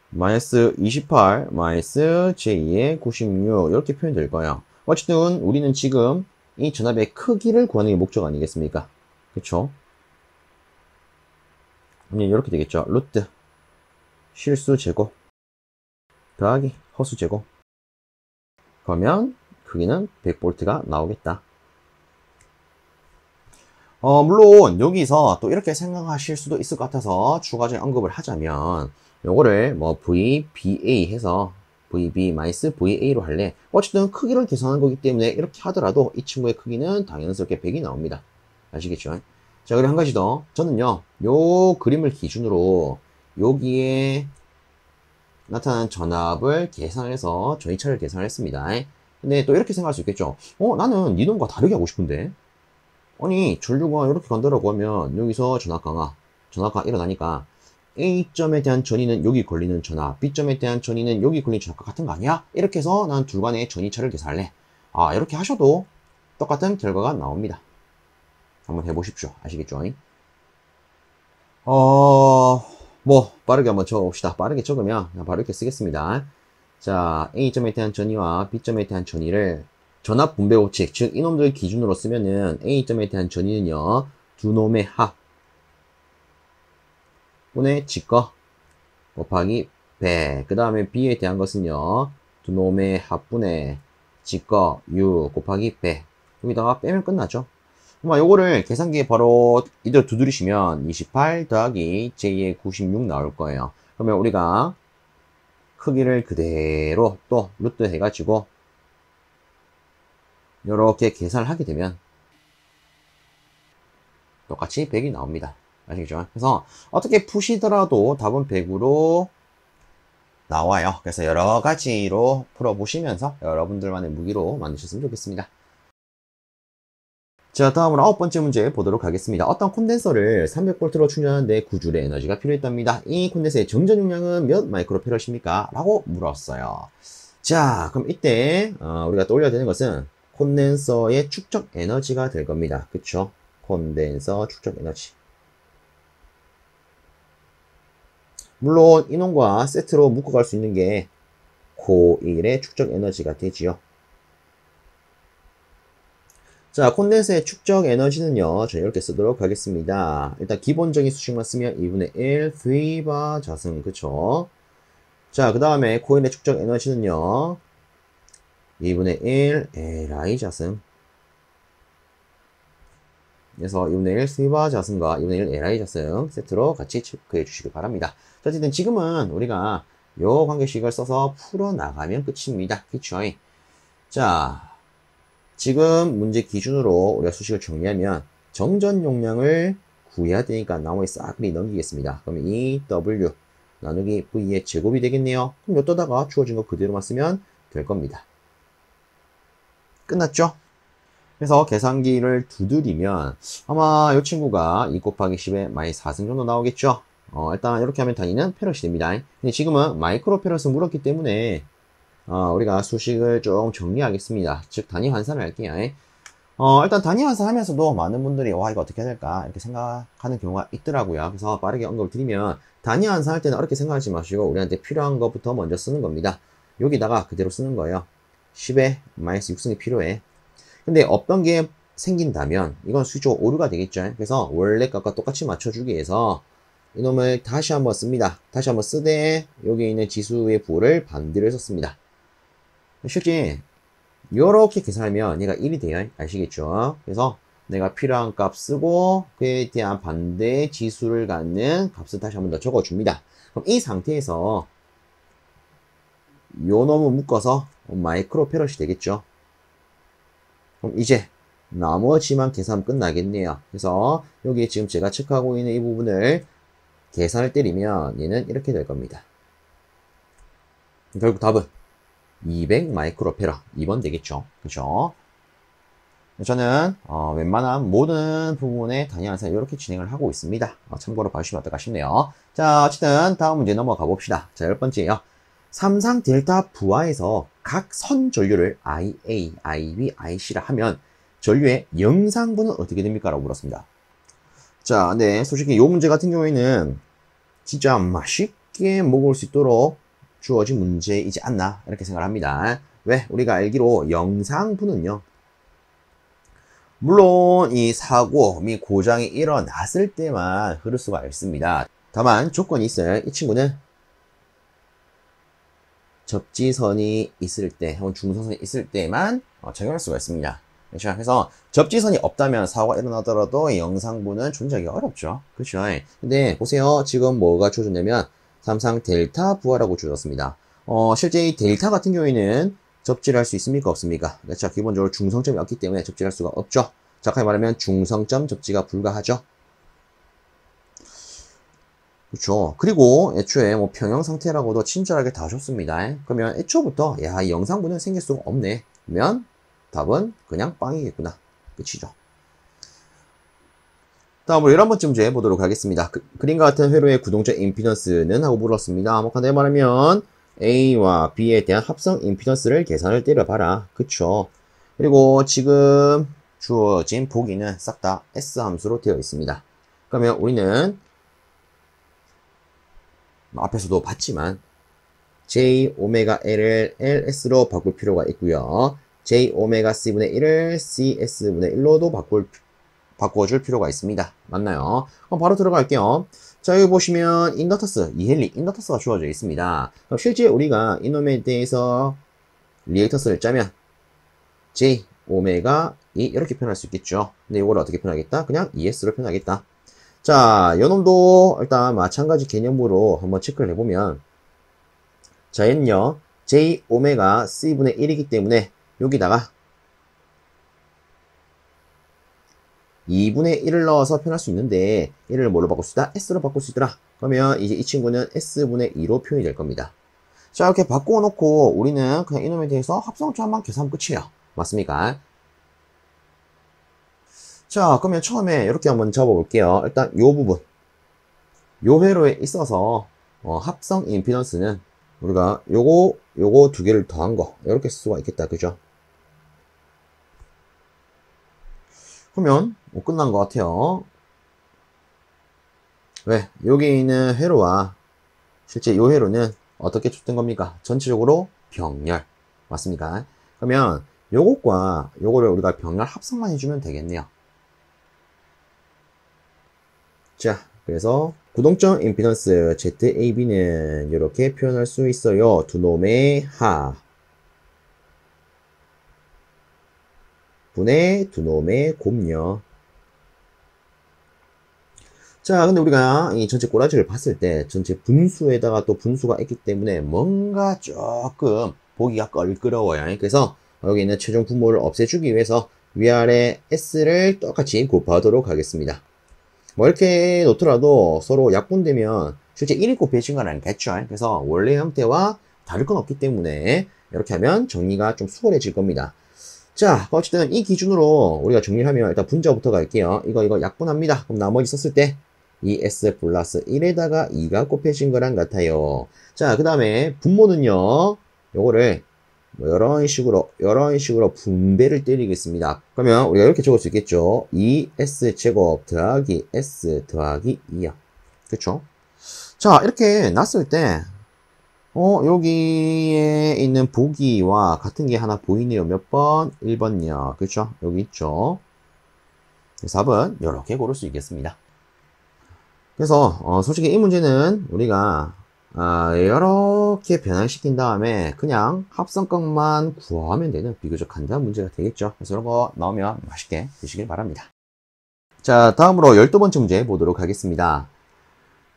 마이너스 28 마이너스 J의 96 이렇게 표현될 거예요. 어쨌든 우리는 지금 이 전압의 크기를 구하는 게 목적 아니겠습니까? 그쵸? 이렇게 되겠죠. 루트 실수 제곱 더하기 허수 제곱. 그러면 크기는 100V가 나오겠다. 물론 여기서 또 이렇게 생각하실 수도 있을 것 같아서 추가적인 언급을 하자면 요거를 뭐 VBA 해서 VB 마이너스 VA로 할래. 어쨌든 크기를 계산한 거기 때문에 이렇게 하더라도 이 친구의 크기는 당연스럽게 100이 나옵니다. 아시겠죠? 자, 그리고 한 가지 더. 저는요, 요 그림을 기준으로 여기에 나타난 전압을 계산해서 전위차를 계산을 했습니다. 근데 또 이렇게 생각할 수 있겠죠. 나는 니놈과 다르게 하고 싶은데. 아니, 전류가 이렇게 간다라고 하면 여기서 전압가 일어나니까 A점에 대한 전위는 여기 걸리는 전압, B점에 대한 전위는 여기 걸리는 전압과 같은 거 아니야? 이렇게 해서 난 둘 간의 전위차를 계산할래. 아, 이렇게 하셔도 똑같은 결과가 나옵니다. 한번 해보십시오. 아시겠죠? 빠르게 한번 적어봅시다. 빠르게 적으면 바로 이렇게 쓰겠습니다. 자, A점에 대한 전위와 B점에 대한 전위를 전압 분배 법칙, 즉 이놈들 기준으로 쓰면은 A점에 대한 전위는요, 두 놈의 합 분의 G거 곱하기 100. 그 다음에 B에 대한 것은요, 두 놈의 합분의 G거 U 곱하기 100. 여기다가 빼면 끝나죠. 요거를 계산기에 바로 이대로 두드리시면 28 더하기 J의 96 나올 거예요. 그러면 우리가 크기를 그대로 또 루트 해가지고 이렇게 계산을 하게 되면 똑같이 100이 나옵니다. 아시겠죠? 그래서 어떻게 푸시더라도 답은 100으로 나와요. 그래서 여러 가지로 풀어보시면서 여러분들만의 무기로 만드셨으면 좋겠습니다. 자, 다음으로 9번째 문제 보도록 하겠습니다. 어떤 콘덴서를 300V로 충전하는데 9J의 에너지가 필요했답니다. 이 콘덴서의 정전 용량은 몇 마이크로패럿입니까? 라고 물었어요. 자, 그럼 이때 우리가 떠올려야 되는 것은 콘덴서의 축적 에너지가 될 겁니다. 그쵸? 콘덴서 축적 에너지. 물론 이놈과 세트로 묶어갈 수 있는 게 코일의 축적 에너지가 되지요. 자, 콘덴서의 축적 에너지는요, 저는 이렇게 쓰도록 하겠습니다. 일단 기본적인 수식만 쓰면 2분의 1 V바 자승, 그쵸? 자, 그 다음에 코일의 축적 에너지는요, 2분의 1 Li 자승. 그래서 2분의 1 V바 자승과 2분의 1 Li 자승 세트로 같이 체크해 주시기 바랍니다. 자, 어쨌든 지금은 우리가 요 관계식을 써서 풀어나가면 끝입니다. 그쵸? 자, 지금 문제 기준으로 우리가 수식을 정리하면 정전 용량을 구해야 되니까 나머지 싹리 넘기겠습니다. 그러면 EW 나누기 V의 제곱이 되겠네요. 그럼 여기다가 주어진 거 그대로만 쓰면 될 겁니다. 끝났죠? 그래서 계산기를 두드리면 아마 이 친구가 2 곱하기 10의 마이너스 4승 정도 나오겠죠? 일단 이렇게 하면 단위는 페럿이 됩니다. 근데 지금은 마이크로 페럿을 물었기 때문에 우리가 수식을 좀 정리하겠습니다. 즉 단위 환산을 할게요. 일단 단위 환산하면서도 많은 분들이 와 이거 어떻게 해야 될까 이렇게 생각하는 경우가 있더라고요. 그래서 빠르게 언급을 드리면 단위 환산할 때는 어렵게 생각하지 마시고 우리한테 필요한 것부터 먼저 쓰는 겁니다. 여기다가 그대로 쓰는 거예요. 10에 마이너스 6승이 필요해. 근데 없던 게 생긴다면 이건 수식적으로 오류가 되겠죠. 그래서 원래 값과 똑같이 맞춰주기 위해서 이놈을 다시 한번 씁니다. 다시 한번 쓰되 여기 있는 지수의 부호를 반대로 해서 씁니다. 실제 이렇게 계산하면 얘가 1이 돼요. 아시겠죠? 그래서 내가 필요한 값 쓰고 그에 대한 반대 지수를 갖는 값을 다시 한번 더 적어줍니다. 그럼 이 상태에서 요 놈을 묶어서 마이크로 페럿이 되겠죠. 그럼 이제 나머지만 계산 끝나겠네요. 그래서 여기 지금 제가 체크하고 있는 이 부분을 계산을 때리면 얘는 이렇게 될 겁니다. 결국 답은 200 마이크로페라 2번 되겠죠. 그죠? 저는 웬만한 모든 부분의 단위 환산 이렇게 진행을 하고 있습니다. 참고로 봐주시면 어떨까 싶네요. 자, 어쨌든 다음 문제 넘어가 봅시다. 자, 10번째예요. 삼상 델타 부하에서 각 선 전류를 IA, IB, IC라 하면 전류의 영상분은 어떻게 됩니까? 라고 물었습니다. 자, 네, 솔직히 이 문제 같은 경우에는 진짜 맛있게 먹을 수 있도록 주어진 문제이지 않나 이렇게 생각을 합니다. 왜? 우리가 알기로 영상분은요, 물론 이 사고 및 고장이 일어났을 때만 흐를 수가 있습니다. 다만 조건이 있어요. 이 친구는 접지선이 있을 때 혹은 중성선이 있을 때만 적용할 수가 있습니다. 그렇죠? 그래서 접지선이 없다면 사고가 일어나더라도 영상분은 존재하기 어렵죠. 그렇죠? 근데 보세요. 지금 뭐가 주어졌냐면 삼상 델타 부하라고 주어졌습니다. 실제 이 델타 같은 경우에는 접지를 할 수 있습니까? 없습니까? 그렇죠? 기본적으로 중성점이 없기 때문에 접지를 할 수가 없죠. 정확하게 말하면 중성점 접지가 불가하죠. 그렇죠. 그리고 애초에 뭐 평형 상태라고도 친절하게 다 줬습니다. 그러면 애초부터 야, 이 영상분은 생길 수가 없네. 그러면 답은 그냥 빵이겠구나. 끝이죠. 다음으로 11번째 문제 보도록 하겠습니다. 그림과 같은 회로의 구동적 임피던스는 하고 물었습니다. 뭐 간단히 말하면 A와 B에 대한 합성 임피던스를 계산을 때려봐라. 그쵸? 그리고 지금 주어진 보기는 싹 다 S 함수로 되어 있습니다. 그러면 우리는 앞에서도 봤지만 J 오메가 L을 LS로 바꿀 필요가 있고요. J 오메가 C분의 1을 CS분의 1로도 바꿔줄 필요가 있습니다. 맞나요? 그럼 바로 들어갈게요. 자, 여기 보시면 인덕터스, 이헬리 인덕터스가 주어져 있습니다. 그럼 실제 우리가 이놈에 대해서 리액터스를 짜면 J 오메가 E 이렇게 표현할 수 있겠죠. 근데 이걸 어떻게 표현하겠다? 그냥 ES로 표현하겠다. 자, 요놈도 일단 마찬가지 개념으로 한번 체크를 해보면 자, 얘는요 J 오메가 C분의 1이기 때문에 여기다가 2분의 1을 넣어서 표현할 수 있는데 1을 뭘로 바꿀 수 있다? S로 바꿀 수 있더라. 그러면 이제 이 친구는 S분의 2로 표현이 될 겁니다. 자, 이렇게 바꿔놓고 우리는 그냥 이놈에 대해서 합성점만 계산하면 끝이에요. 맞습니까? 자, 그러면 처음에 이렇게 한번 잡아볼게요. 일단 요 부분, 요 회로에 있어서 합성 임피던스는 우리가 요거 두 개를 더한 거 이렇게 쓸 수가 있겠다. 그죠? 그러면 뭐 끝난 것 같아요. 왜? 여기 있는 회로와 실제 요 회로는 어떻게 촉된 겁니까? 전체적으로 병렬. 맞습니까? 그러면 요것과 요거를 우리가 병렬 합성만 해주면 되겠네요. 자, 그래서 구동점 임피던스 ZAB는 이렇게 표현할 수 있어요. 두 놈의 하 분의 두 놈의 곱녀. 자, 근데 우리가 이 전체 꼬라지를 봤을 때 전체 분수에다가 또 분수가 있기 때문에 뭔가 조금 보기가 껄끄러워요. 그래서 여기 있는 최종 분모를 없애주기 위해서 위아래 S를 똑같이 곱하도록 하겠습니다. 뭐 이렇게 놓더라도 서로 약분되면 실제 1이 곱해진 건 아니겠죠. 그래서 원래 형태와 다를 건 없기 때문에 이렇게 하면 정리가 좀 수월해질 겁니다. 자, 어쨌든 이 기준으로 우리가 정리를 하면 일단 분자부터 갈게요. 이거 약분합니다. 그럼 나머지 썼을 때 2S 플러스 1에다가 2가 곱해진 거랑 같아요. 자, 그 다음에 분모는요. 요거를 뭐 이런 식으로 분배를 때리겠습니다. 그러면 우리가 이렇게 적을 수 있겠죠. 2S제곱 더하기 S 더하기 2야. 그쵸? 자, 이렇게 놨을 때 여기에 있는 보기와 같은 게 하나 보이네요. 몇 번? 1번이요. 그쵸? 여기 있죠. 4번 이렇게 고를 수 있겠습니다. 그래서 솔직히 이 문제는 우리가 이렇게 변환시킨 다음에 그냥 합성값만 구하면 되는 비교적 간단한 문제가 되겠죠. 그래서 이런 거 나오면 맛있게 드시길 바랍니다. 자, 다음으로 12번째 문제 보도록 하겠습니다.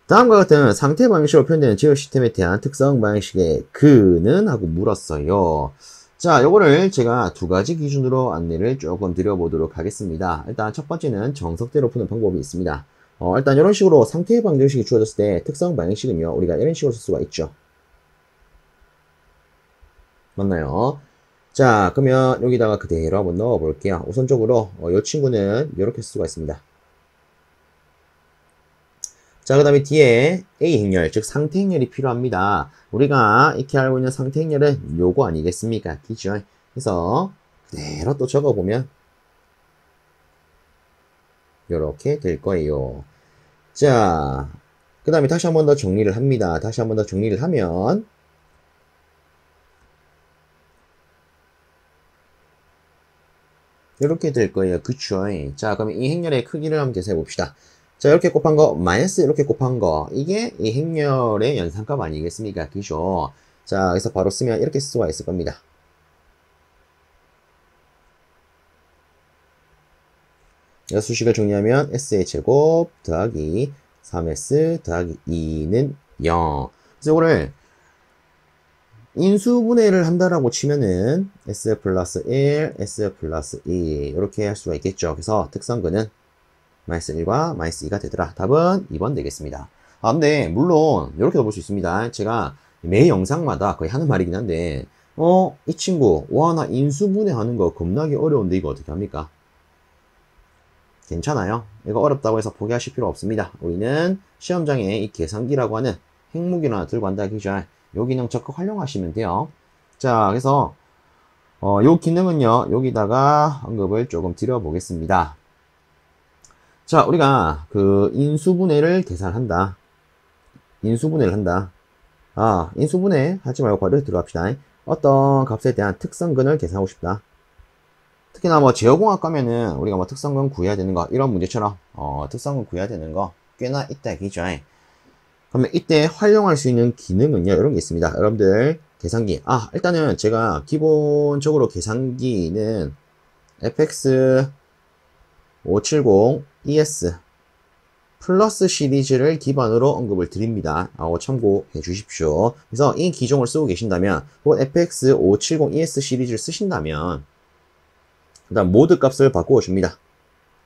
다음과 같은 상태 방식으로 표현되는 지열 시스템에 대한 특성 방식의 그는 하고 물었어요. 자, 요거를 제가 두 가지 기준으로 안내를 조금 드려보도록 하겠습니다. 일단 첫 번째는 정석대로 푸는 방법이 있습니다. 일단 이런 식으로 상태 방정식이 주어졌을 때 특성 방정식은요, 우리가 이런 식으로 쓸 수가 있죠. 맞나요? 자, 그러면 여기다가 그대로 한번 넣어 볼게요. 우선적으로 이 친구는 이렇게 쓸 수가 있습니다. 자, 그 다음에 뒤에 A 행렬, 즉 상태 행렬이 필요합니다. 우리가 익히 알고 있는 상태 행렬은 요거 아니겠습니까? 기준. 그래서 그대로 또 적어보면 요렇게 될 거예요. 자, 그 다음에 다시 한 번 더 정리를 합니다. 다시 한 번 더 정리를 하면 이렇게 될 거예요. 그쵸? 자, 그럼 이 행렬의 크기를 한번 계산해 봅시다. 자, 이렇게 곱한 거, 마이너스 이렇게 곱한 거, 이게 이 행렬의 연산값 아니겠습니까? 그죠? 자, 그래서 바로 쓰면 이렇게 쓸 수가 있을 겁니다. 수식을 정리하면 S의 제곱 더하기 3S 더하기 2는 0. 그래서 이거를 인수분해를 한다라고 치면은 S 플러스 1, S 플러스 2 이렇게 할 수가 있겠죠. 그래서 특성근은 마이너스 1과 마이너스 2가 되더라. 답은 2번 되겠습니다. 근데 물론 이렇게도 볼 수 있습니다. 제가 매 영상마다 거의 하는 말이긴 한데 이 친구 와 나 인수분해 하는 거 겁나게 어려운데 이거 어떻게 합니까? 괜찮아요. 이거 어렵다고 해서 포기하실 필요 없습니다. 우리는 시험장에 이 계산기라고 하는 핵무기를 하나 들고 간다 기죠. 요 기능 적극 활용하시면 돼요. 자, 그래서 요 기능은요, 여기다가 언급을 조금 드려보겠습니다. 자, 우리가 그 인수분해를 계산한다. 인수분해를 한다. 인수분해 하지 말고 바로 들어갑시다. 어떤 값에 대한 특성근을 계산하고 싶다. 특히나 뭐 제어공학 가면은 우리가 뭐 특성근 구해야 되는 거 이런 문제처럼 특성근 구해야 되는 거 꽤나 있다 이죠. 그러면 이때 활용할 수 있는 기능은요, 이런 게 있습니다. 여러분들 계산기. 일단은 제가 기본적으로 계산기는 FX 570 ES 플러스 시리즈를 기반으로 언급을 드립니다. 참고해 주십시오. 그래서 이 기종을 쓰고 계신다면, 혹은 FX 570 ES 시리즈를 쓰신다면, 그 다음 모드 값을 바꾸어 줍니다.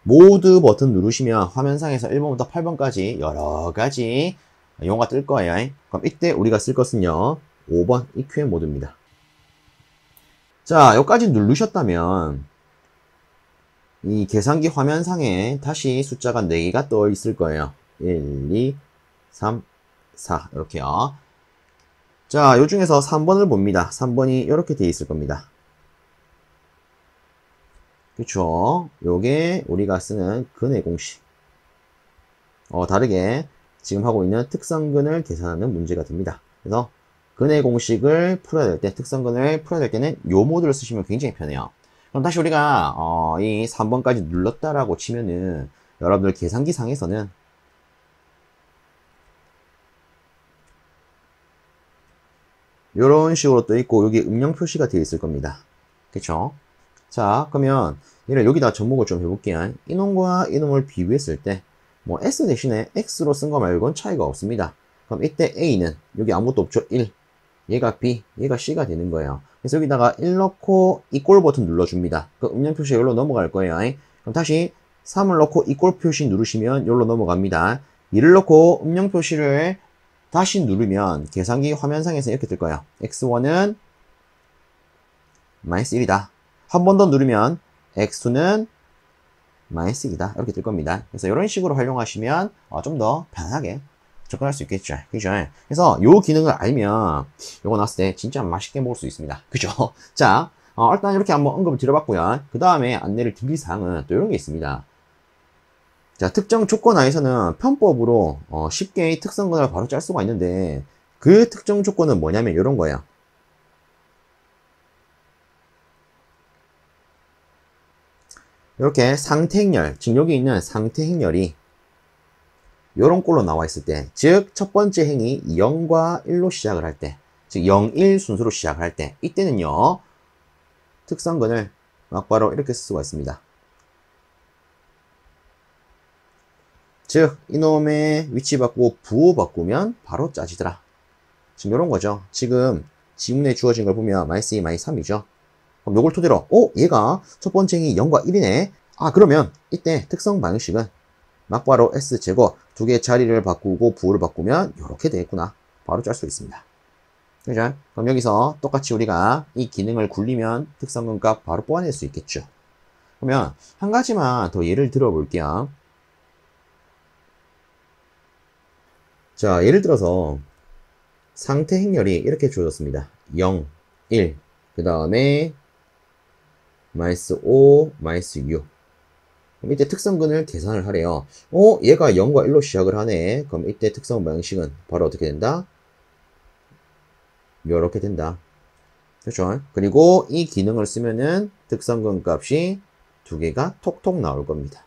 모드 버튼 누르시면 화면상에서 1번부터 8번까지 여러가지 용어가 뜰 거예요. 그럼 이때 우리가 쓸 것은요, 5번 EQM 모드입니다. 자, 여기까지 누르셨다면 이 계산기 화면상에 다시 숫자가 4개가 떠 있을 거예요. 1, 2, 3, 4 이렇게요. 자, 요 중에서 3번을 봅니다. 3번이 이렇게 되어 있을 겁니다. 그쵸? 요게 우리가 쓰는 근의 공식. 다르게 지금 하고 있는 특성근을 계산하는 문제가 됩니다. 그래서 근의 공식을 풀어야 될 때, 특성근을 풀어야 될 때는 요 모드를 쓰시면 굉장히 편해요. 그럼 다시 우리가 이 3번까지 눌렀다라고 치면은 여러분들 계산기 상에서는 이런 식으로 또 있고 여기 음영 표시가 되어 있을 겁니다. 그쵸? 자, 그러면 얘를 여기다 접목을 좀 해볼게요. 이놈과 이놈을 비교했을 때 뭐 S 대신에 X로 쓴 거 말고는 차이가 없습니다. 그럼 이때 A는 여기 아무것도 없죠? 1. 얘가 B, 얘가 C가 되는 거예요. 그래서 여기다가 1 넣고 이꼴 버튼 눌러줍니다. 그 음영 표시가 여기로 넘어갈 거예요. 그럼 다시 3을 넣고 이꼴 표시 누르시면 여기로 넘어갑니다. 2를 넣고 음영 표시를 다시 누르면 계산기 화면상에서 이렇게 뜰 거예요. X1은 -1이다. 한 번 더 누르면 X2는 -2다. 이렇게 뜰 겁니다. 그래서 이런 식으로 활용하시면 좀 더 편하게 접근할 수 있겠죠. 그죠? 그래서 요 기능을 알면 요거 나왔을 때 진짜 맛있게 먹을 수 있습니다. 그죠? 자, 일단 이렇게 한번 언급을 드려봤고요. 그 다음에 안내를 드릴 사항은 또 이런 게 있습니다. 자, 특정 조건 하에서는 편법으로 쉽게 이 특성근을 바로 짤 수가 있는데 그 특정 조건은 뭐냐면 이런 거예요. 이렇게 상태행렬, 지금 여기 있는 상태행렬이 이런 꼴로 나와 있을 때, 즉 첫 번째 행이 0과 1로 시작을 할 때, 즉 0, 1 순서로 시작을 할 때, 이때는요 특성근을 막바로 이렇게 쓸 수가 있습니다. 즉 이놈의 위치 바꾸고 부호 바꾸면 바로 짜지더라. 지금 이런 거죠. 지금 지문에 주어진 걸 보면 -2, -3이죠. 그럼 요걸 토대로 얘가 첫 번째 행이 0과 1이네. 그러면 이때 특성 방식은 막바로 S제곱 두 개의 자리를 바꾸고 부호를 바꾸면 이렇게 되겠구나. 바로 짤 수 있습니다. 그죠? 그럼 여기서 똑같이 우리가 이 기능을 굴리면 특성근 값 바로 뽑아낼 수 있겠죠. 그러면 한 가지만 더 예를 들어 볼게요. 자, 예를 들어서 상태 행렬이 이렇게 주어졌습니다. 0, 1, 그 다음에 -5, -6. 그럼 이때 특성근을 계산을 하래요. 얘가 0과 1로 시작을 하네. 그럼 이때 특성 방식은 바로 어떻게 된다? 이렇게 된다. 그렇죠? 그리고 이 기능을 쓰면은 특성근 값이 두 개가 톡톡 나올 겁니다.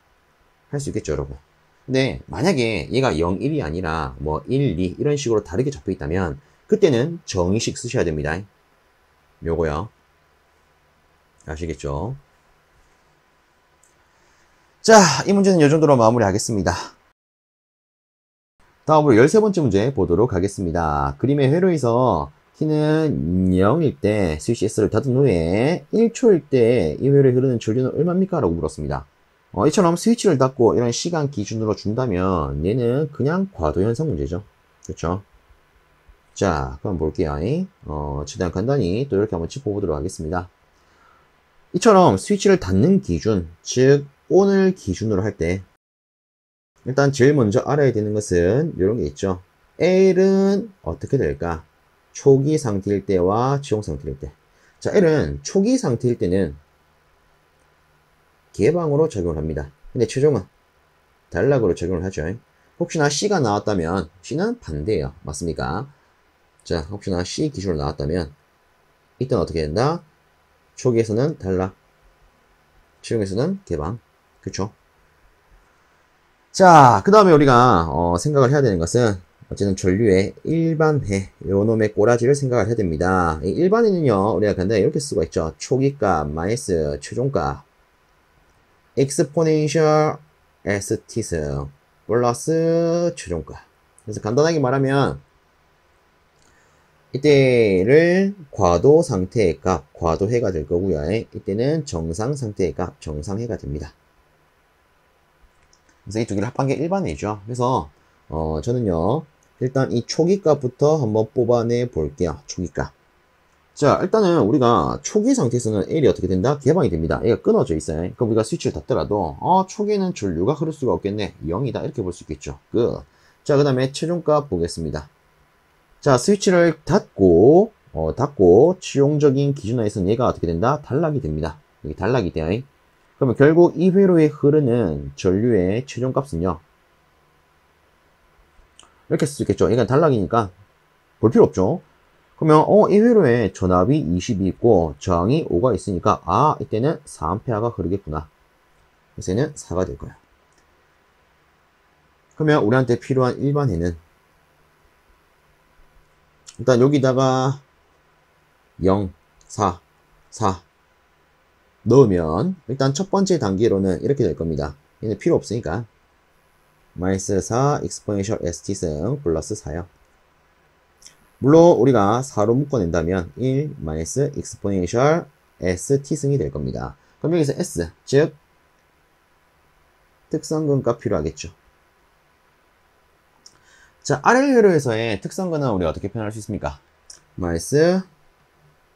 할 수 있겠죠, 여러분? 근데 만약에 얘가 0, 1이 아니라 뭐 1, 2 이런 식으로 다르게 적혀 있다면 그때는 정의식 쓰셔야 됩니다. 요거요. 아시겠죠? 자, 이 문제는 이 정도로 마무리하겠습니다. 다음으로 13번째 문제 보도록 하겠습니다. 그림의 회로에서 t는 0일 때 스위치 S를 닫은 후에 1초일 때 이 회로에 흐르는 전류는 얼마입니까? 라고 물었습니다. 이처럼 스위치를 닫고 이런 시간 기준으로 준다면 얘는 그냥 과도현상 문제죠. 그렇죠? 자, 그럼 볼게요. 최대한 간단히 또 이렇게 한번 짚어보도록 하겠습니다. 이처럼 스위치를 닫는 기준, 즉 ON을 기준으로 할 때 일단 제일 먼저 알아야 되는 것은 이런 게 있죠. L은 어떻게 될까? 초기 상태일 때와 지용 상태일 때. 자, L은 초기 상태일 때는 개방으로 적용을 합니다. 근데 최종은 단락으로 적용을 하죠. 혹시나 C가 나왔다면 C는 반대예요. 맞습니까? 자, 혹시나 C 기준으로 나왔다면 이때는 어떻게 된다? 초기에서는 단락, 최종에서는 개방. 그쵸? 자, 그 다음에 우리가 생각을 해야 되는 것은 어쨌든 전류의 일반해, 요놈의 꼬라지를 생각을 해야 됩니다. 이 일반해는요, 우리가 간단히 이렇게 쓰고 있죠. 초기값 마이너스 최종값 exponential ST승 플러스 최종값. 그래서 간단하게 말하면 이때를 과도 상태의 값, 과도해가 될 거고요. 이때는 정상 상태의 값, 정상해가 됩니다. 그래서 이 두 개를 합한 게 일반해죠. 그래서 저는요 일단 이 초기값부터 한번 뽑아내 볼게요. 초기값. 자, 일단은 우리가 초기 상태에서는 L이 어떻게 된다? 개방이 됩니다. 얘가 끊어져 있어요. 그럼 우리가 스위치를 닫더라도 초기에는 전류가 흐를 수가 없겠네. 0이다. 이렇게 볼 수 있겠죠. 끝. 자, 그 다음에 최종값 보겠습니다. 자, 스위치를 닫고 치용적인 기준하에서는 얘가 어떻게 된다? 단락이 됩니다. 여기 단락이 돼요. 그러면 결국 이 회로에 흐르는 전류의 최종값은요. 이렇게 쓸 수 있겠죠. 이건 단락이니까 볼 필요 없죠. 그러면 이 회로에 전압이 20이 있고 저항이 5가 있으니까 이때는 4A가 흐르겠구나. 그래서 얘는 4가 될 거야. 그러면 우리한테 필요한 일반해는 일단 여기다가 0, 4, 4 넣으면 일단 첫 번째 단계로는 이렇게 될 겁니다. 얘는 필요 없으니까 마이너스 4 exponential st승 플러스 4요. 물론 우리가 4로 묶어낸다면 1 마이너스 exponential st승이 될 겁니다. 그럼 여기서 s, 즉 특성근값 필요하겠죠. 자, RL 회로에서의 특성근은 우리가 어떻게 표현할 수 있습니까? 마이너스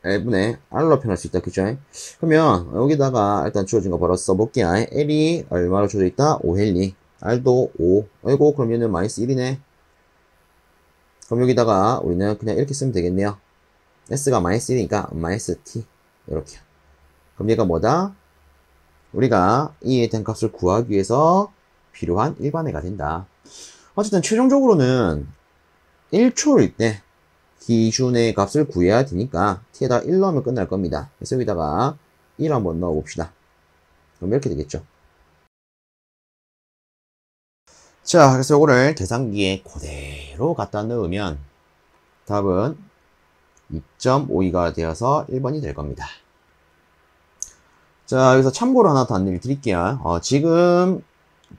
L분의 R로 표현할 수 있다. 그죠? 그러면 여기다가 일단 주어진 거 바로 써볼게요. L이 얼마로 주어져 있다? 5헨리. R도 5. 아이고, 그럼 얘는 마이너스 1이네. 그럼 여기다가 우리는 그냥 이렇게 쓰면 되겠네요. S가 마이너스 1이니까 마이너스 T. 이렇게. 그럼 얘가 뭐다? 우리가 E에 대한 값을 구하기 위해서 필요한 일반해가 된다. 어쨌든 최종적으로는 1초일 때 기준의 값을 구해야 되니까 t에다 1 넣으면 끝날 겁니다. 그래서 여기다가 1 한번 넣어봅시다. 그럼 이렇게 되겠죠. 자, 그래서 이거를 계산기에 그대로 갖다 넣으면 답은 2.52가 되어서 1번이 될 겁니다. 자, 여기서 참고로 하나 더 안내를 드릴게요. 지금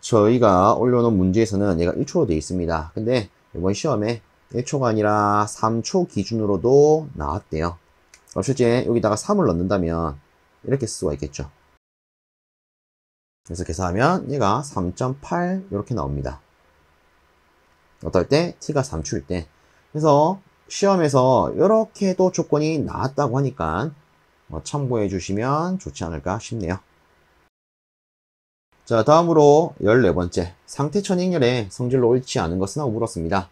저희가 올려놓은 문제에서는 얘가 1초로 되어 있습니다. 근데 이번 시험에 1초가 아니라 3초 기준으로도 나왔대요. 실제 여기다가 3을 넣는다면 이렇게 쓸 수가 있겠죠. 그래서 계산하면 얘가 3.8 이렇게 나옵니다. 어떨 때? t가 3초일 때. 그래서 시험에서 이렇게도 조건이 나왔다고 하니까 참고해 주시면 좋지 않을까 싶네요. 자, 다음으로 14번째. 상태천 행렬의 성질로 옳지 않은 것은? 하고 물었습니다.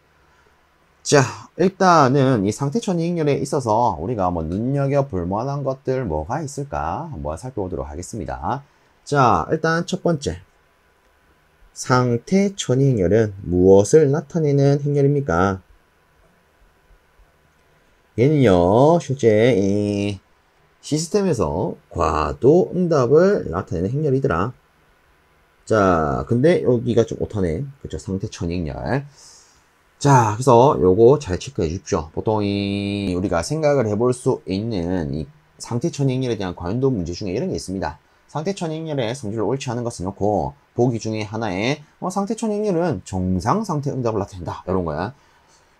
자, 일단은 이 상태천 행렬에 있어서 우리가 눈여겨볼 만한 것들 뭐가 있을까 한번 살펴보도록 하겠습니다. 자, 일단 첫 번째. 상태천 행렬은 무엇을 나타내는 행렬입니까? 얘는요, 실제 이 시스템에서 과도 응답을 나타내는 행렬이더라. 자, 근데 여기가 좀 오타네. 그쵸? 상태천 행렬. 자, 그래서 요거 잘 체크해 주십시오. 보통 우리가 생각을 해볼 수 있는 이 상태천 행렬에 대한 관도 문제 중에 이런 게 있습니다. 상태천 행렬의 성질을 옳지 않은 것을 놓고 보기 중에 하나에 상태천 행렬은 정상 상태 응답을 나타낸다. 이런 거야.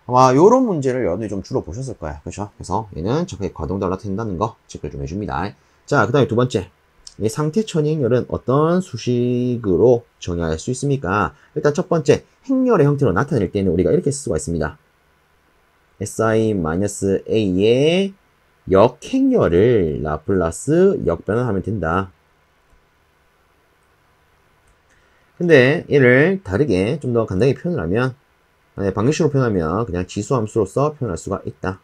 아마 요런 문제를 여러분들이 좀 주로 보셨을 거야. 그렇죠? 그래서 얘는 정확하게 과도응답을 나타낸다는 거 체크를 좀 해줍니다. 자, 그 다음에 두 번째. 이 상태천 행렬은 어떤 수식으로 정의할 수 있습니까? 일단 첫 번째, 행렬의 형태로 나타낼 때는 우리가 이렇게 쓸 수가 있습니다. si-a의 역행렬을 라플라스 역변환하면 된다. 근데 얘를 다르게 좀 더 간단하게 표현을 하면, 방정식으로 표현하면 그냥 지수함수로서 표현할 수가 있다.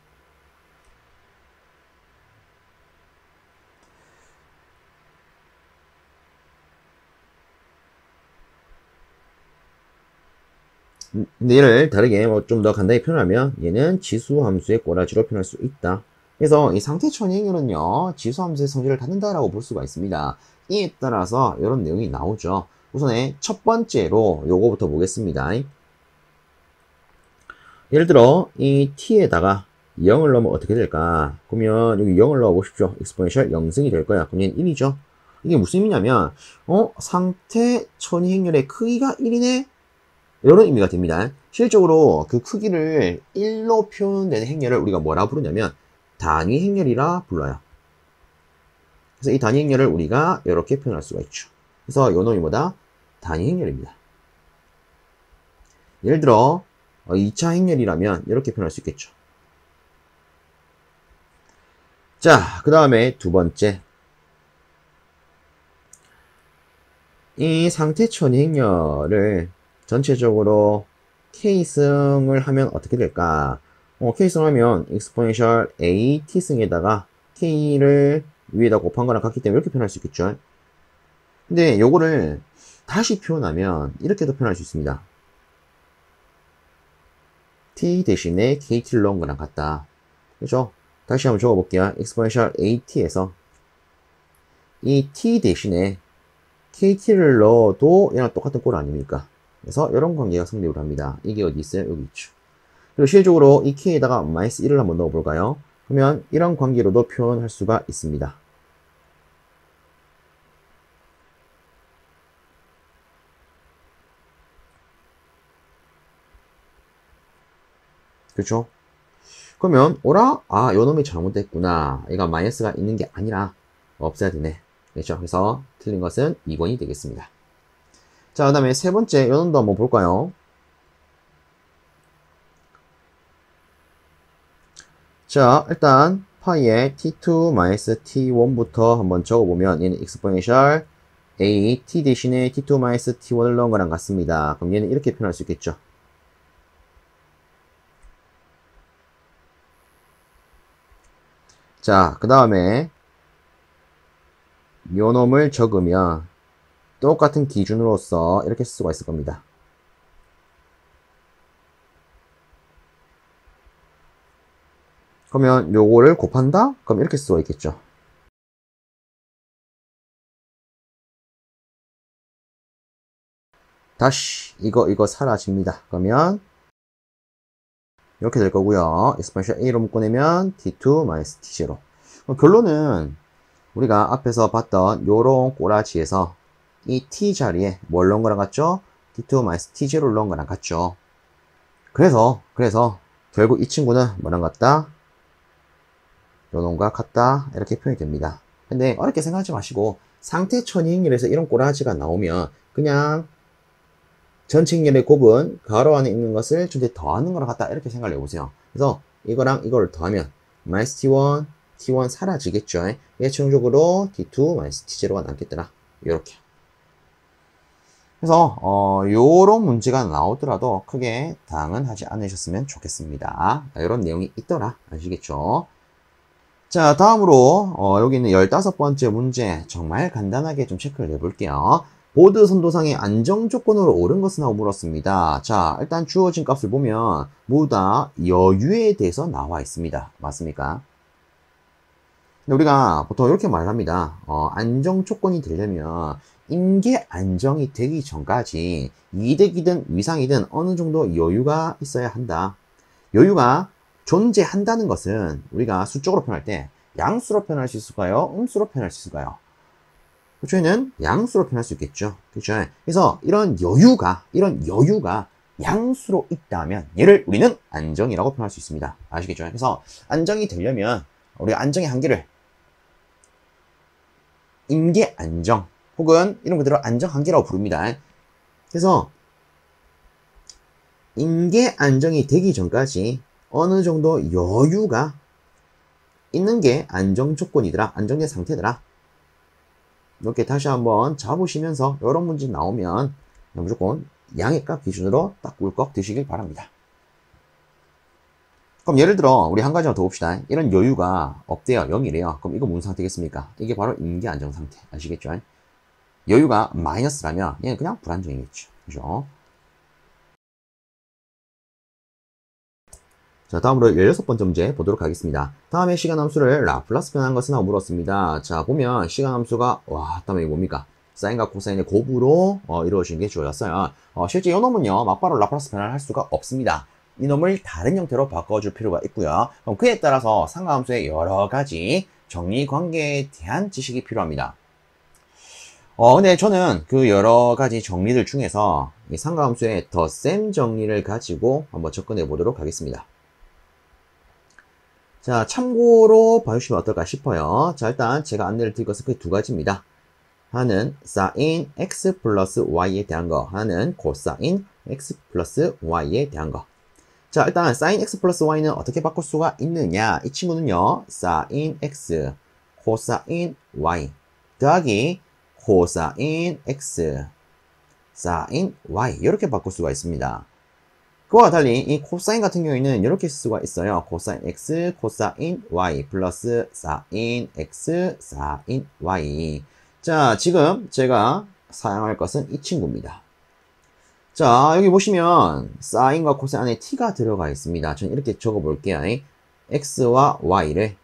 근데 얘를 다르게 좀 더 간단히 표현하면 얘는 지수함수의 꼬라지로 표현할 수 있다. 그래서 이 상태천 행렬은요, 지수함수의 성질을 갖는다라고 볼 수가 있습니다. 이에 따라서 이런 내용이 나오죠. 우선에 첫 번째로 요거부터 보겠습니다. 예를 들어 이 t에다가 0을 넣으면 어떻게 될까? 그러면 여기 0을 넣어 보십시오. exponential 0승이 될 거야. 그럼 얘는 1이죠. 이게 무슨 의미냐면 상태천 행렬의 크기가 1이네? 이런 의미가 됩니다. 실질적으로 그 크기를 1로 표현되는 행렬을 우리가 뭐라 부르냐면 단위 행렬이라 불러요. 그래서 이 단위 행렬을 우리가 이렇게 표현할 수가 있죠. 그래서 이 놈이 뭐다? 단위 행렬입니다. 예를 들어 2차 행렬이라면 이렇게 표현할 수 있겠죠. 자, 그 다음에 두 번째. 이 상태천 행렬을 전체적으로 k승을 하면 어떻게 될까? k승을 하면 exponential a t승에다가 k를 위에다 곱한 거랑 같기 때문에 이렇게 표현할 수 있겠죠. 근데 요거를 다시 표현하면 이렇게도 표현할 수 있습니다. t 대신에 kt를 넣은 거랑 같다. 그죠? 다시 한번 적어볼게요. exponential at에서 이 t 대신에 kt를 넣어도 얘랑 똑같은 꼴 아닙니까? 그래서 이런 관계가 성립을 합니다. 이게 어디 있어요? 여기 있죠. 그리고 실질적으로 이 k에다가 마이너스 1을 한번 넣어볼까요? 그러면 이런 관계로도 표현할 수가 있습니다. 그렇죠? 그러면 오라? 아, 요 놈이 잘못됐구나. 얘가 마이너스가 있는 게 아니라 없애야 되네. 그렇죠? 그래서 틀린 것은 2번이 되겠습니다. 자, 그 다음에 세 번째 요 놈도 한번 볼까요? 자, 일단 파이의 t2-t1부터 한번 적어보면 얘는 exponential a t 대신에 t2-t1을 넣은 거랑 같습니다. 그럼 얘는 이렇게 표현할 수 있겠죠. 자, 그 다음에 요 놈을 적으면 똑같은 기준으로서 이렇게 쓸 수가 있을 겁니다. 그러면 요거를 곱한다? 그럼 이렇게 쓸 수가 있겠죠. 다시 이거 사라집니다. 그러면 이렇게 될 거고요. exponential a로 묶어내면 t2-t0. 결론은 우리가 앞에서 봤던 요런 꼬라지에서 이 t 자리에 뭘 넣은 거랑 같죠? t2-t0를 넣은 거랑 같죠. 그래서 결국 이 친구는 뭐랑 같다? 요놈과 같다. 이렇게 표현이 됩니다. 근데 어렵게 생각하지 마시고 상태 천이행렬에서 이런 꼬라지가 나오면 그냥 전체 행렬의 곱은 가로 안에 있는 것을 전체 더하는 거랑 같다. 이렇게 생각을 해보세요. 그래서 이거랑 이거를 더하면 -t1, t1 사라지겠죠. 얘 최종적으로 t2, -t0가 남겠더라. 이렇게. 그래서 요런 문제가 나오더라도 크게 당황하지 않으셨으면 좋겠습니다. 이런 내용이 있더라. 아시겠죠? 자, 다음으로 여기 있는 15번째 문제 정말 간단하게 좀 체크를 해볼게요. 보드 선도상의 안정 조건으로 옳은 것은 하고 물었습니다. 자, 일단 주어진 값을 보면 모두 다 여유에 대해서 나와 있습니다. 맞습니까? 우리가 보통 이렇게 말을 합니다. 안정 조건이 되려면 임계 안정이 되기 전까지 이득이든 위상이든 어느 정도 여유가 있어야 한다. 여유가 존재한다는 것은 우리가 수적으로 표현할 때 양수로 표현할 수 있을까요? 음수로 표현할 수 있을까요? 저희는 양수로 표현할 수 있겠죠. 그렇죠? 그래서 이런 여유가 양수로 있다면 얘를 우리는 안정이라고 표현할 수 있습니다. 아시겠죠? 그래서 안정이 되려면 우리가 안정의 한계를 임계 안정 혹은 이런 그대로 안정 한계라고 부릅니다. 그래서 임계 안정이 되기 전까지 어느 정도 여유가 있는 게 안정 조건이더라. 안정된 상태더라. 이렇게 다시 한번 잡으시면서 이런 문제 나오면 무조건 양의 값 기준으로 딱 꿀꺽 드시길 바랍니다. 그럼 예를 들어 우리 한 가지만 더 봅시다. 이런 여유가 없대요. 0이래요. 그럼 이거 무슨 상태겠습니까? 이게 바로 임계 안정 상태. 아시겠죠? 여유가 마이너스라면 얘는 그냥 불안정이겠죠. 그죠? 자, 다음으로 16번째 문제 보도록 하겠습니다. 다음에 시간함수를 라플라스 변한 것은 하고 물었습니다. 자, 보면 시간함수가 다음에 이거 뭡니까? 사인과 코사인의 곱으로 이루어진 게 주어졌어요. 실제 이 놈은요, 막바로 라플라스 변화를 할 수가 없습니다. 이 놈을 다른 형태로 바꿔줄 필요가 있고요. 그럼 그에 따라서 상가함수의 여러 가지 정리 관계에 대한 지식이 필요합니다. 근데 저는 그 여러 가지 정리들 중에서 이 상가함수의 덧셈 정리를 가지고 한번 접근해 보도록 하겠습니다. 자, 참고로 봐주시면 어떨까 싶어요. 자, 일단 제가 안내를 드릴 것은 그 두 가지입니다. 하나는 sin x 플러스 y에 대한 거, 하나는 코사인 x 플러스 y에 대한 거. 자, 일단 sin x 플러스 y는 어떻게 바꿀 수가 있느냐? 이 친구는요, sin x, 코사인 y 더하기 코사인 x, sin y 이렇게 바꿀 수가 있습니다. 그와 달리 이 코사인 같은 경우에는 이렇게 쓸 수가 있어요. 코사인 x, 코사인 y 플러스 사인 x, 사인 y. 자, 지금 제가 사용할 것은 이 친구입니다. 자, 여기 보시면 사인과 코사인 안에 t가 들어가 있습니다. 저는 이렇게 적어 볼게요. x와 y를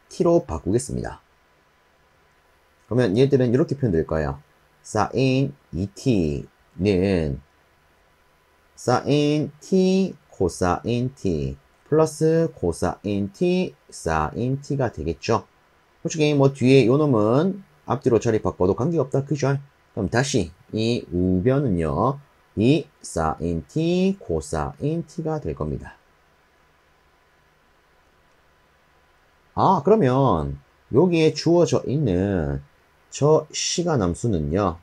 t로 바꾸겠습니다. 그러면 얘들은 이렇게 표현될 거예요. sin 2t는 sin t 코사인 t 플러스 코사인 t 사인 t가 되겠죠. 솔직히 뭐 뒤에 요 놈은 앞뒤로 자리 바꿔도 관계없다. 그죠? 그럼 다시 이 우변은요. 이 사인 t 코사인 t가 될 겁니다. 아, 그러면 여기에 주어져 있는 저 시간함수는요.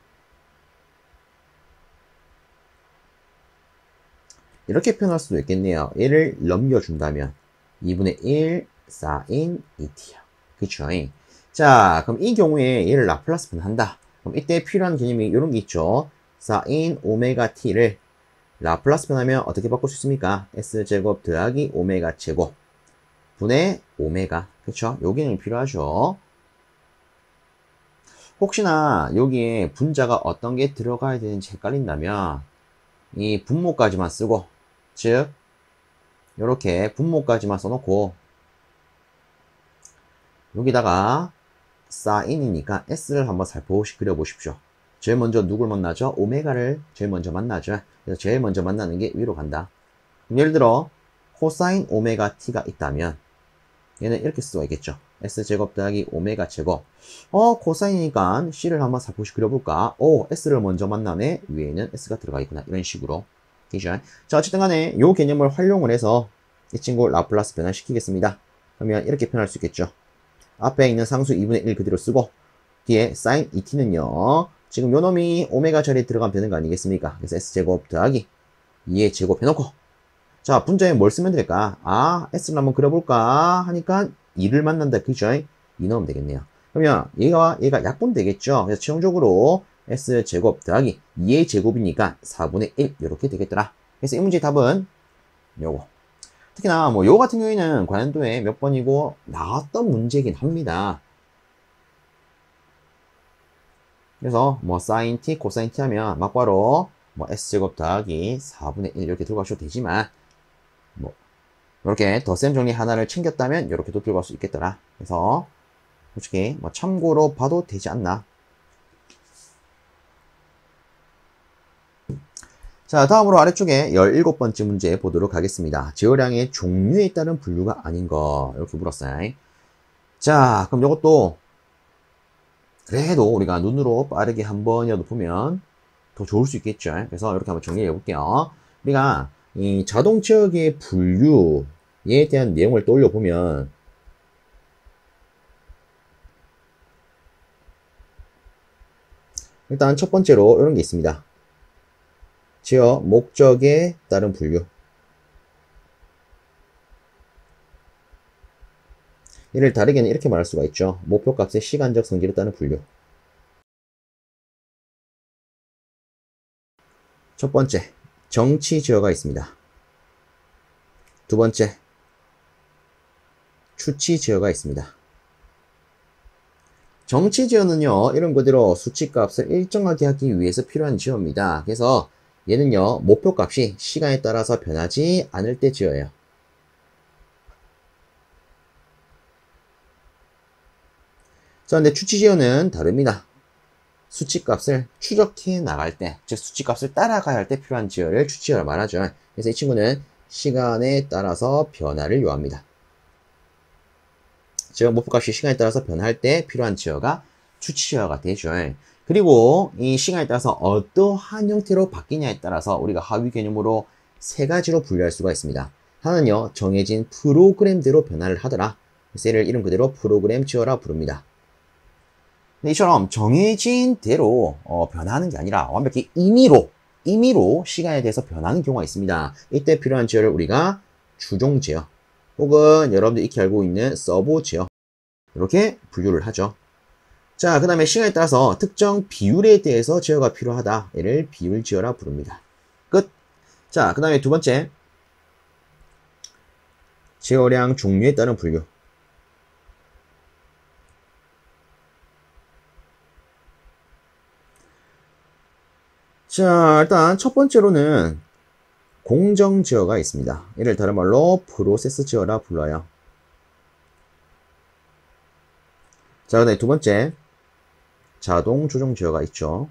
이렇게 표현할 수도 있겠네요. 얘를 넘겨준다면 2분의 1 사인 2t야. 그쵸? 자, 그럼 이 경우에 얘를 라플라스 변한다. 그럼 이때 필요한 개념이 이런 게 있죠. 사인 오메가 t를 라플라스 변하면 어떻게 바꿀 수 있습니까? s제곱 더하기 오메가 제곱 분의 오메가. 그쵸? 요 개념이 필요하죠. 혹시나 여기에 분자가 어떤 게 들어가야 되는지 헷갈린다면 이 분모까지만 쓰고, 즉 이렇게 분모까지만 써놓고 여기다가 사인이니까 s를 한번 살포시 그려보십시오. 제일 먼저 누굴 만나죠? 오메가를 제일 먼저 만나죠. 그래서 제일 먼저 만나는 게 위로 간다. 예를 들어 코사인 오메가 t가 있다면 얘는 이렇게 쓸 수가 있겠죠. s제곱 더하기 오메가 제곱. 코사인이니까 c를 한번 살포시 그려볼까? 오, s를 먼저 만나네. 위에는 s가 들어가 있구나. 이런 식으로. 자, 어쨌든 간에 이 개념을 활용을 해서 이 친구 라플라스 변화시키겠습니다. 그러면 이렇게 표현할 수 있겠죠. 앞에 있는 상수 2분의 1 그대로 쓰고 뒤에 sin 2t는요. 지금 요 놈이 오메가 자리에 들어가면 되는 거 아니겠습니까? 그래서 s제곱 더하기 2의 제곱 해놓고 자, 분자에 뭘 쓰면 될까? 아, s를 한번 그려볼까? 하니까 2를 만난다. 그죠? 2 넣으면 되겠네요. 그러면 얘가 약분 되겠죠? 그래서 최종적으로 s제곱 더하기 2의 제곱이니까 4분의 1 이렇게 되겠더라. 그래서 이 문제의 답은 요거. 특히나 뭐 요 같은 경우에는 관련도에 몇 번이고 나왔던 문제이긴 합니다. 그래서 뭐 sin t, 코사인 t 하면 막바로 뭐 s제곱 더하기 4분의 1 이렇게 들어가셔도 되지만 뭐 이렇게 덧셈 정리 하나를 챙겼다면 이렇게도 들어갈 수 있겠더라. 그래서 솔직히 뭐 참고로 봐도 되지 않나. 자, 다음으로 아래쪽에 17번째 문제 보도록 하겠습니다. 제어량의 종류에 따른 분류가 아닌 거 이렇게 물었어요. 자, 그럼 이것도 그래도 우리가 눈으로 빠르게 한 번이라도 보면 더 좋을 수 있겠죠. 그래서 이렇게 한번 정리해 볼게요. 우리가 이 자동 제어기의 분류에 대한 내용을 떠올려 보면 일단 첫 번째로 이런 게 있습니다. 제어 목적에 따른 분류. 이를 다르게는 이렇게 말할 수가 있죠. 목표값의 시간적 성질에 따른 분류. 첫 번째, 정치 제어가 있습니다. 두 번째, 추치 제어가 있습니다. 정치 제어는요, 이런 그대로 수치값을 일정하게 하기 위해서 필요한 제어입니다. 그래서 얘는요, 목표값이 시간에 따라서 변하지 않을 때 제어예요. 자, 근데 추치 제어는 다릅니다. 수치값을 추적해 나갈 때, 즉 수치값을 따라가야 할 때 필요한 제어를 추치 제어라 말하죠. 그래서 이 친구는 시간에 따라서 변화를 요합니다. 즉 목표값이 시간에 따라서 변할 때 필요한 제어가 추치 제어가 되죠. 그리고 이 시간에 따라서 어떠한 형태로 바뀌냐에 따라서 우리가 하위 개념으로 세 가지로 분류할 수가 있습니다. 하나는요, 정해진 프로그램대로 변화를 하더라. 그래서 얘를 이름 그대로 프로그램 제어라 부릅니다. 근데 이처럼 정해진 대로 변하는 게 아니라 완벽히 임의로 시간에 대해서 변하는 경우가 있습니다. 이때 필요한 제어를 우리가 주종 제어 혹은 여러분들이 익히 알고 있는 서버 제어 이렇게 분류를 하죠. 자, 그 다음에 시간에 따라서 특정 비율에 대해서 제어가 필요하다. 얘를 비율 제어라 부릅니다. 끝. 자, 그 다음에 두 번째 제어량 종류에 따른 분류. 자, 일단 첫 번째로는 공정지어가 있습니다. 이를 다른 말로 프로세스 지어라 불러요. 자, 그다음에 두 번째 자동 조정 지어가 있죠.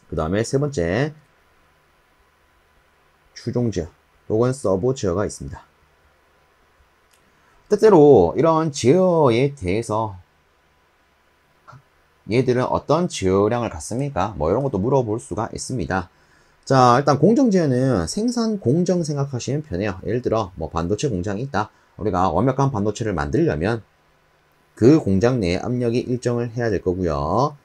그 다음에 세 번째 추종 지어 혹은 서버 지어가 있습니다. 때때로 이런 지어에 대해서 얘들은 어떤 지어량을 갖습니까? 뭐 이런 것도 물어볼 수가 있습니다. 자, 일단 공정지어는 생산 공정 생각하시면 편해요. 예를 들어 뭐 반도체 공장이 있다. 우리가 완벽한 반도체를 만들려면 그 공장 내에 압력이 일정을 해야 될 거고요.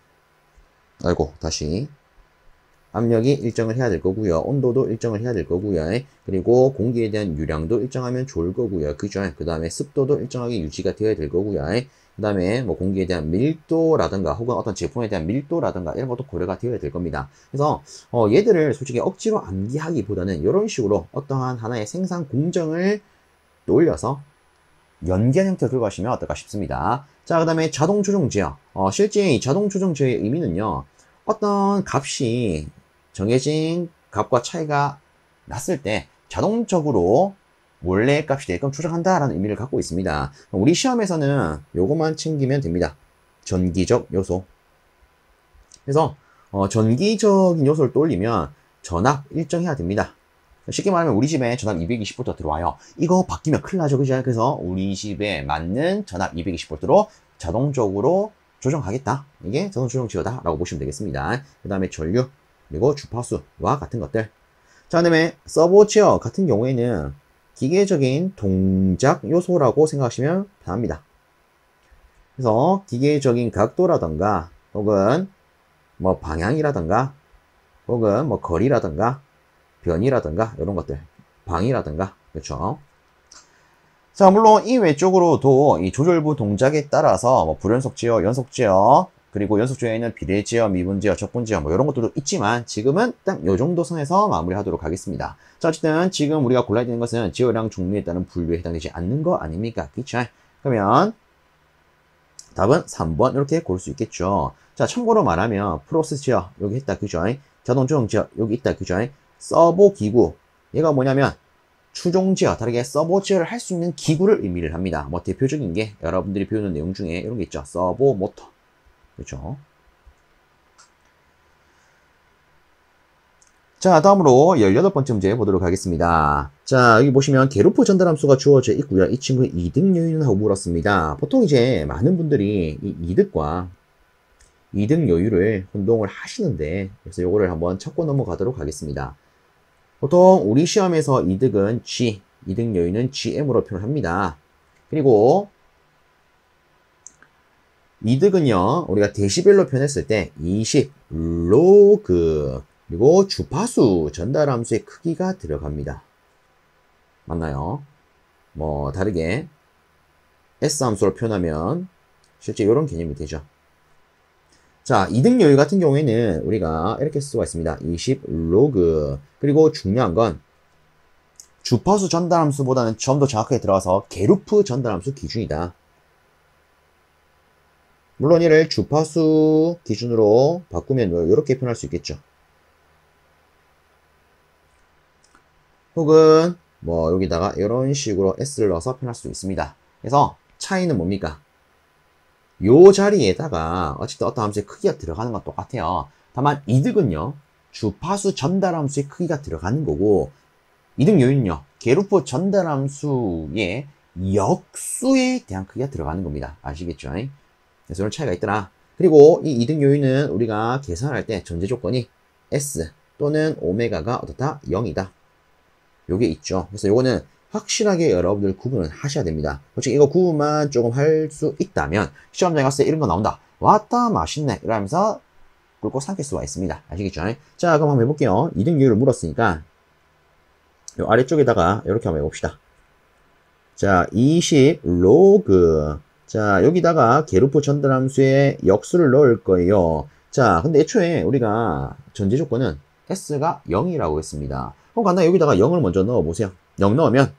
압력이 일정을 해야 될 거고요. 온도도 일정을 해야 될 거고요. 그리고 공기에 대한 유량도 일정하면 좋을 거고요. 그죠? 그 다음에 습도도 일정하게 유지가 되어야 될 거고요. 그 다음에 뭐 공기에 대한 밀도라든가 혹은 어떤 제품에 대한 밀도라든가 이런 것도 고려가 되어야 될 겁니다. 그래서 얘들을 솔직히 억지로 암기하기보다는 이런 식으로 어떠한 하나의 생산 공정을 올려서 연기한 형태로 들고 가시면 어떨까 싶습니다. 자, 그 다음에 자동 조정 지어. 실제 이 자동 조정 지어의 의미는요, 어떤 값이 정해진 값과 차이가 났을 때 자동적으로 원래 값이 되게끔 조정한다라는 의미를 갖고 있습니다. 우리 시험에서는 요것만 챙기면 됩니다. 전기적 요소. 그래서 전기적인 요소를 떠올리면 전압 일정해야 됩니다. 쉽게 말하면 우리 집에 전압 220V 들어와요. 이거 바뀌면 큰일 나죠, 그죠? 그래서 우리 집에 맞는 전압 220V로 자동적으로 조정하겠다. 이게 자동 조정 지어다 라고 보시면 되겠습니다. 그 다음에 전류, 그리고 주파수와 같은 것들. 자, 그 다음에 서버 지어 같은 경우에는 기계적인 동작 요소라고 생각하시면 편합니다. 그래서 기계적인 각도라던가 혹은 뭐 방향이라던가 혹은 뭐 거리라던가 변이라든가 이런 것들, 방이라든가, 그렇죠? 자, 물론 이 외적으로도 이 조절부 동작에 따라서 뭐 불연속 지어, 연속 지어, 그리고 연속 지어에는 비례 지어, 미분 지어, 적분 지어 뭐 이런 것들도 있지만 지금은 딱 요 정도 선에서 마무리하도록 하겠습니다. 자, 어쨌든 지금 우리가 골라야 되는 것은 지어량 종류에 따른 분류에 해당되지 않는 거 아닙니까? 그렇죠? 그러면 답은 3번 이렇게 고를 수 있겠죠. 자, 참고로 말하면 프로세스 지어 여기 있다, 그죠? 자동 조정 지어 여기 있다, 그죠? 서버 기구, 얘가 뭐냐면 추종지어, 다르게 서버 지어를 할 수 있는 기구를 의미를 합니다. 뭐 대표적인 게 여러분들이 배우는 내용 중에 이런 게 있죠. 서버 모터, 그렇죠? 자, 다음으로 18번째 문제 보도록 하겠습니다. 자, 여기 보시면 게루프 전달함수가 주어져 있고요. 이 친구의 이득 요인은 하고 물었습니다. 보통 이제 많은 분들이 이 이득과 이득 요율을 혼동을 하시는데, 그래서 요거를 한번 찾고 넘어가도록 하겠습니다. 보통 우리 시험에서 이득은 G, 이득 요인은 GM으로 표현합니다. 그리고 이득은요, 우리가 데시벨로 표현했을 때 20 로그, 그리고 주파수 전달함수의 크기가 들어갑니다. 맞나요? 뭐 다르게 S 함수로 표현하면 실제 이런 개념이 되죠. 자, 이득 요율 같은 경우에는 우리가 이렇게 쓸 수가 있습니다. 20 로그. 그리고 중요한 건 주파수 전달함수보다는 좀 더 정확하게 들어가서 게루프 전달함수 기준이다. 물론 이를 주파수 기준으로 바꾸면 이렇게 표현할 수 있겠죠. 혹은 뭐 여기다가 이런 식으로 S를 넣어서 표현할 수 있습니다. 그래서 차이는 뭡니까? 요 자리에다가 어쨌든 어떤 함수의 크기가 들어가는 건 똑같아요. 다만 이득은요, 주파수 전달함수의 크기가 들어가는 거고, 이득 요인은요, 게루프 전달함수의 역수에 대한 크기가 들어가는 겁니다. 아시겠죠? 그래서 이런 차이가 있더라. 그리고 이 이득 요인은 우리가 계산할 때 전제 조건이 S 또는 오메가가 어떻다? 0이다. 요게 있죠. 그래서 요거는 확실하게 여러분들 구분을 하셔야 됩니다. 솔직히 이거 구분만 조금 할 수 있다면 시험장에 갔을 때 이런 거 나온다. 왔다 맛있네 이러면서 꿀꺽 삼킬 수가 있습니다. 아시겠죠? 자, 그럼 한번 해볼게요. 이득 요율을 물었으니까 요 아래쪽에다가 이렇게 한번 해봅시다. 자, 20 로그. 자, 여기다가 게루프 전달함수의 역수를 넣을 거예요. 자, 근데 애초에 우리가 전제 조건은 S가 0이라고 했습니다. 그럼 간단히 여기다가 0을 먼저 넣어보세요. 0 넣으면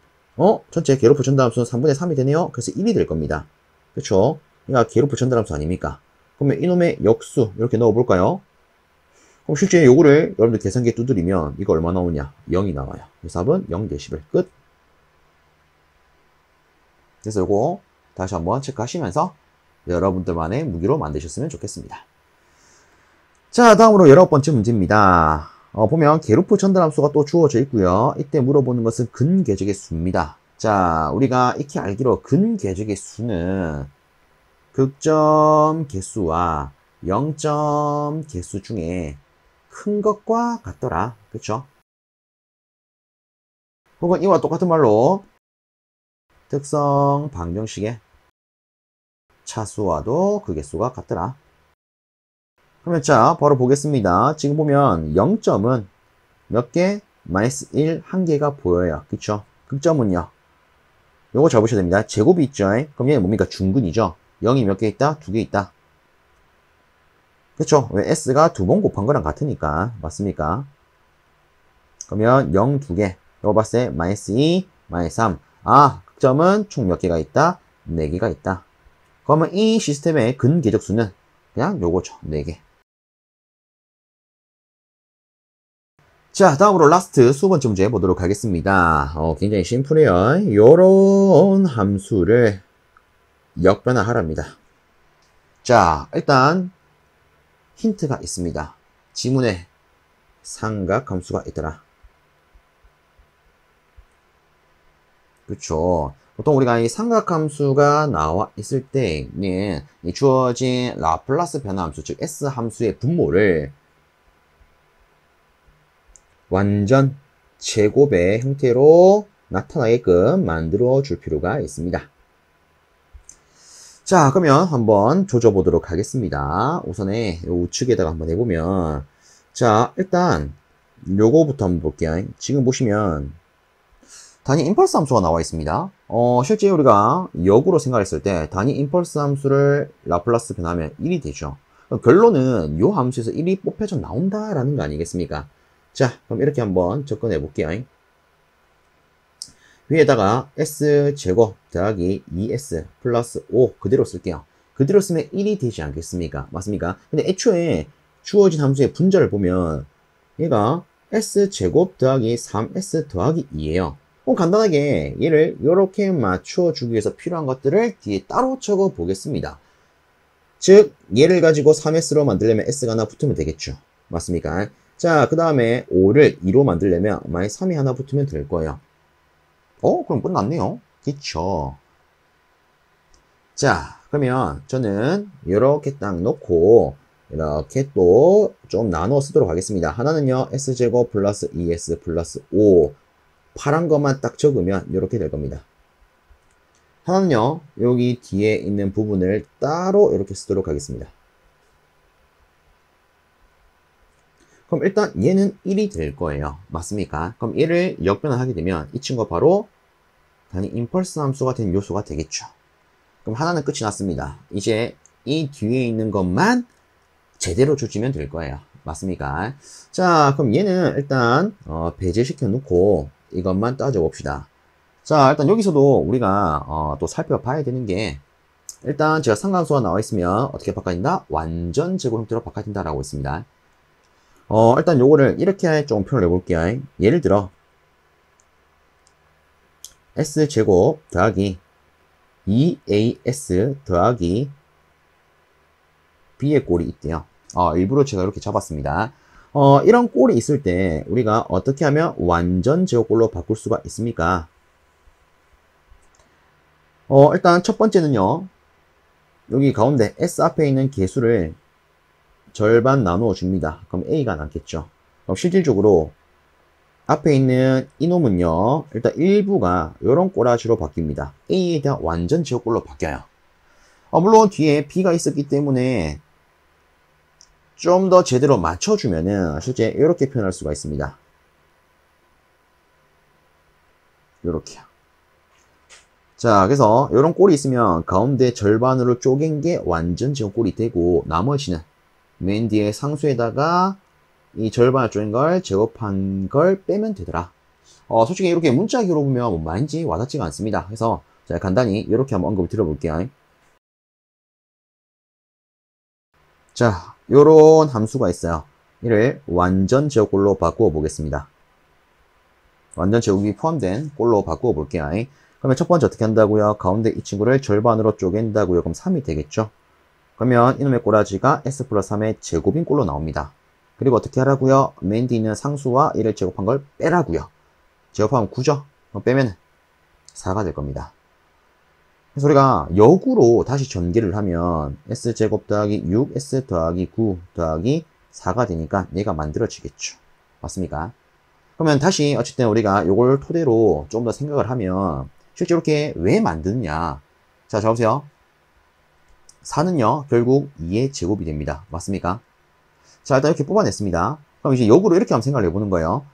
전체 게루프 전달함수는 3분의 3이 되네요. 그래서 1이 될 겁니다. 그쵸? 그러니까 게루프 전달함수 아닙니까? 그러면 이놈의 역수 이렇게 넣어볼까요? 그럼 실제 요거를 여러분들 계산기에 두드리면 이거 얼마 나오냐? 0이 나와요. 그래서 답은 0dB 끝. 그래서 요거 다시 한번 체크하시면서 여러분들만의 무기로 만드셨으면 좋겠습니다. 자, 다음으로 19번째 문제입니다. 보면 게루프 전달함수가 또 주어져 있고요. 이때 물어보는 것은 근계적의 수입니다. 자, 우리가 익히 알기로 근계적의 수는 극점 개수와 0점 개수 중에 큰 것과 같더라. 그쵸? 혹은 이와 똑같은 말로 특성 방정식의 차수와도 그 개수가 같더라. 그러면 자, 바로 보겠습니다. 지금 보면 0점은 몇 개? 마이너스 1, 한 개가 보여요. 그쵸? 극점은요. 요거 잘 보셔야 됩니다. 제곱이 있죠? 그럼 얘는 뭡니까? 중근이죠? 0이 몇 개 있다? 2개 있다. 그쵸? 왜? S가 두 번 곱한 거랑 같으니까. 맞습니까? 그러면 0, 2개. 요거 봤을 때 마이너스 2, 마이너스 3. 아, 극점은 총 몇 개가 있다? 4개가 있다. 그러면 이 시스템의 근계적수는 그냥 요거죠. 4개. 자, 다음으로 라스트 20번째 문제 보도록 하겠습니다. 굉장히 심플해요. 요런 함수를 역변화하랍니다. 자, 일단 힌트가 있습니다. 지문에 삼각함수가 있더라. 그쵸. 보통 우리가 이 삼각함수가 나와 있을 때는 이 주어진 라플라스 변화함수, 즉 S함수의 분모를 완전 제곱의 형태로 나타나게끔 만들어 줄 필요가 있습니다. 자, 그러면 한번 조져보도록 하겠습니다. 우선에 우측에다가 한번 해보면, 자, 일단 요거부터 한번 볼게요. 지금 보시면 단위 임펄스 함수가 나와 있습니다. 실제 우리가 역으로 생각했을 때 단위 임펄스 함수를 라플라스 변하면 1이 되죠. 결론은 요 함수에서 1이 뽑혀져 나온다라는 거 아니겠습니까? 자, 그럼 이렇게 한번 접근해 볼게요. 위에다가 S제곱 더하기 2S 플러스 5 그대로 쓸게요. 그대로 쓰면 1이 되지 않겠습니까? 맞습니까? 근데 애초에 주어진 함수의 분자를 보면 얘가 S제곱 더하기 3S 더하기 2예요. 그럼 간단하게 얘를 이렇게 맞춰주기 위해서 필요한 것들을 뒤에 따로 적어 보겠습니다. 즉 얘를 가지고 3S로 만들려면 S가 하나 붙으면 되겠죠. 맞습니까? 자, 그 다음에 5를 2로 만들려면 마이너스 3이 하나 붙으면 될 거예요. 그럼 끝났네요. 그쵸? 자, 그러면 저는 이렇게 딱 놓고 이렇게 또 좀 나눠 쓰도록 하겠습니다. 하나는요, S제곱 플러스 2S 플러스 5 파란 것만 딱 적으면 이렇게 될 겁니다. 하나는요, 여기 뒤에 있는 부분을 따로 이렇게 쓰도록 하겠습니다. 그럼 일단 얘는 1이 될 거예요. 맞습니까? 그럼 얘를 역변을 하게 되면 이 친구가 바로 단위 임펄스 함수가 된 요소가 되겠죠. 그럼 하나는 끝이 났습니다. 이제 이 뒤에 있는 것만 제대로 주시면 될 거예요. 맞습니까? 자, 그럼 얘는 일단 배제시켜 놓고 이것만 따져봅시다. 자, 일단 여기서도 우리가 또 살펴봐야 되는 게 일단 제가 삼각함수가 나와 있으면 어떻게 바꿔진다? 완전 제곱 형태로 바꿔진다라고 있습니다. 일단 요거를 이렇게 좀 표현을 해볼게요. 예를 들어 S제곱 더하기 2AS 더하기 B의 꼴이 있대요. 일부러 제가 이렇게 잡았습니다. 이런 꼴이 있을 때 우리가 어떻게 하면 완전 제곱꼴로 바꿀 수가 있습니까? 일단 첫 번째는요. 여기 가운데 S 앞에 있는 개수를 절반 나누어 줍니다. 그럼 A가 남겠죠. 그럼 실질적으로 앞에 있는 이놈은요, 일단 일부가 이런 꼬라지로 바뀝니다. A에 대한 완전 제곱꼴로 바뀌어요. 물론 뒤에 B가 있었기 때문에 좀 더 제대로 맞춰주면은 실제 이렇게 표현할 수가 있습니다. 이렇게요. 자, 그래서 이런 꼴이 있으면 가운데 절반으로 쪼갠 게 완전 제곱꼴이 되고 나머지는 맨 뒤에 상수에다가 이 절반을 쪼갠 걸 제곱한 걸 빼면 되더라. 솔직히 이렇게 문자기로 보면 뭔 말인지 와닿지가 않습니다. 그래서 제가 간단히 이렇게 한번 언급을 드려볼게요. 자, 요런 함수가 있어요. 이를 완전 제곱꼴로 바꾸어 보겠습니다. 완전 제곱이 포함된 꼴로 바꾸어 볼게요. 그러면 첫 번째 어떻게 한다고요? 가운데 이 친구를 절반으로 쪼갠다고요. 그럼 3이 되겠죠? 그러면 이놈의 꼬라지가 s 플러스 3의 제곱인 꼴로 나옵니다. 그리고 어떻게 하라고요? 맨 뒤에 있는 상수와 1을 제곱한 걸 빼라고요. 제곱하면 9죠? 그럼 빼면 4가 될 겁니다. 그래서 우리가 역으로 다시 전개를 하면 s제곱 더하기 6s 더하기 9 더하기 4가 되니까 얘가 만들어지겠죠. 맞습니까? 그러면 다시 어쨌든 우리가 요걸 토대로 좀 더 생각을 하면 실제 이렇게 왜 만드느냐. 자, 자 보세요. 4는요 결국 2의 제곱이 됩니다. 맞습니까? 자, 일단 이렇게 뽑아냈습니다. 그럼 이제 역으로 이렇게 한번 생각을 해보는 거예요.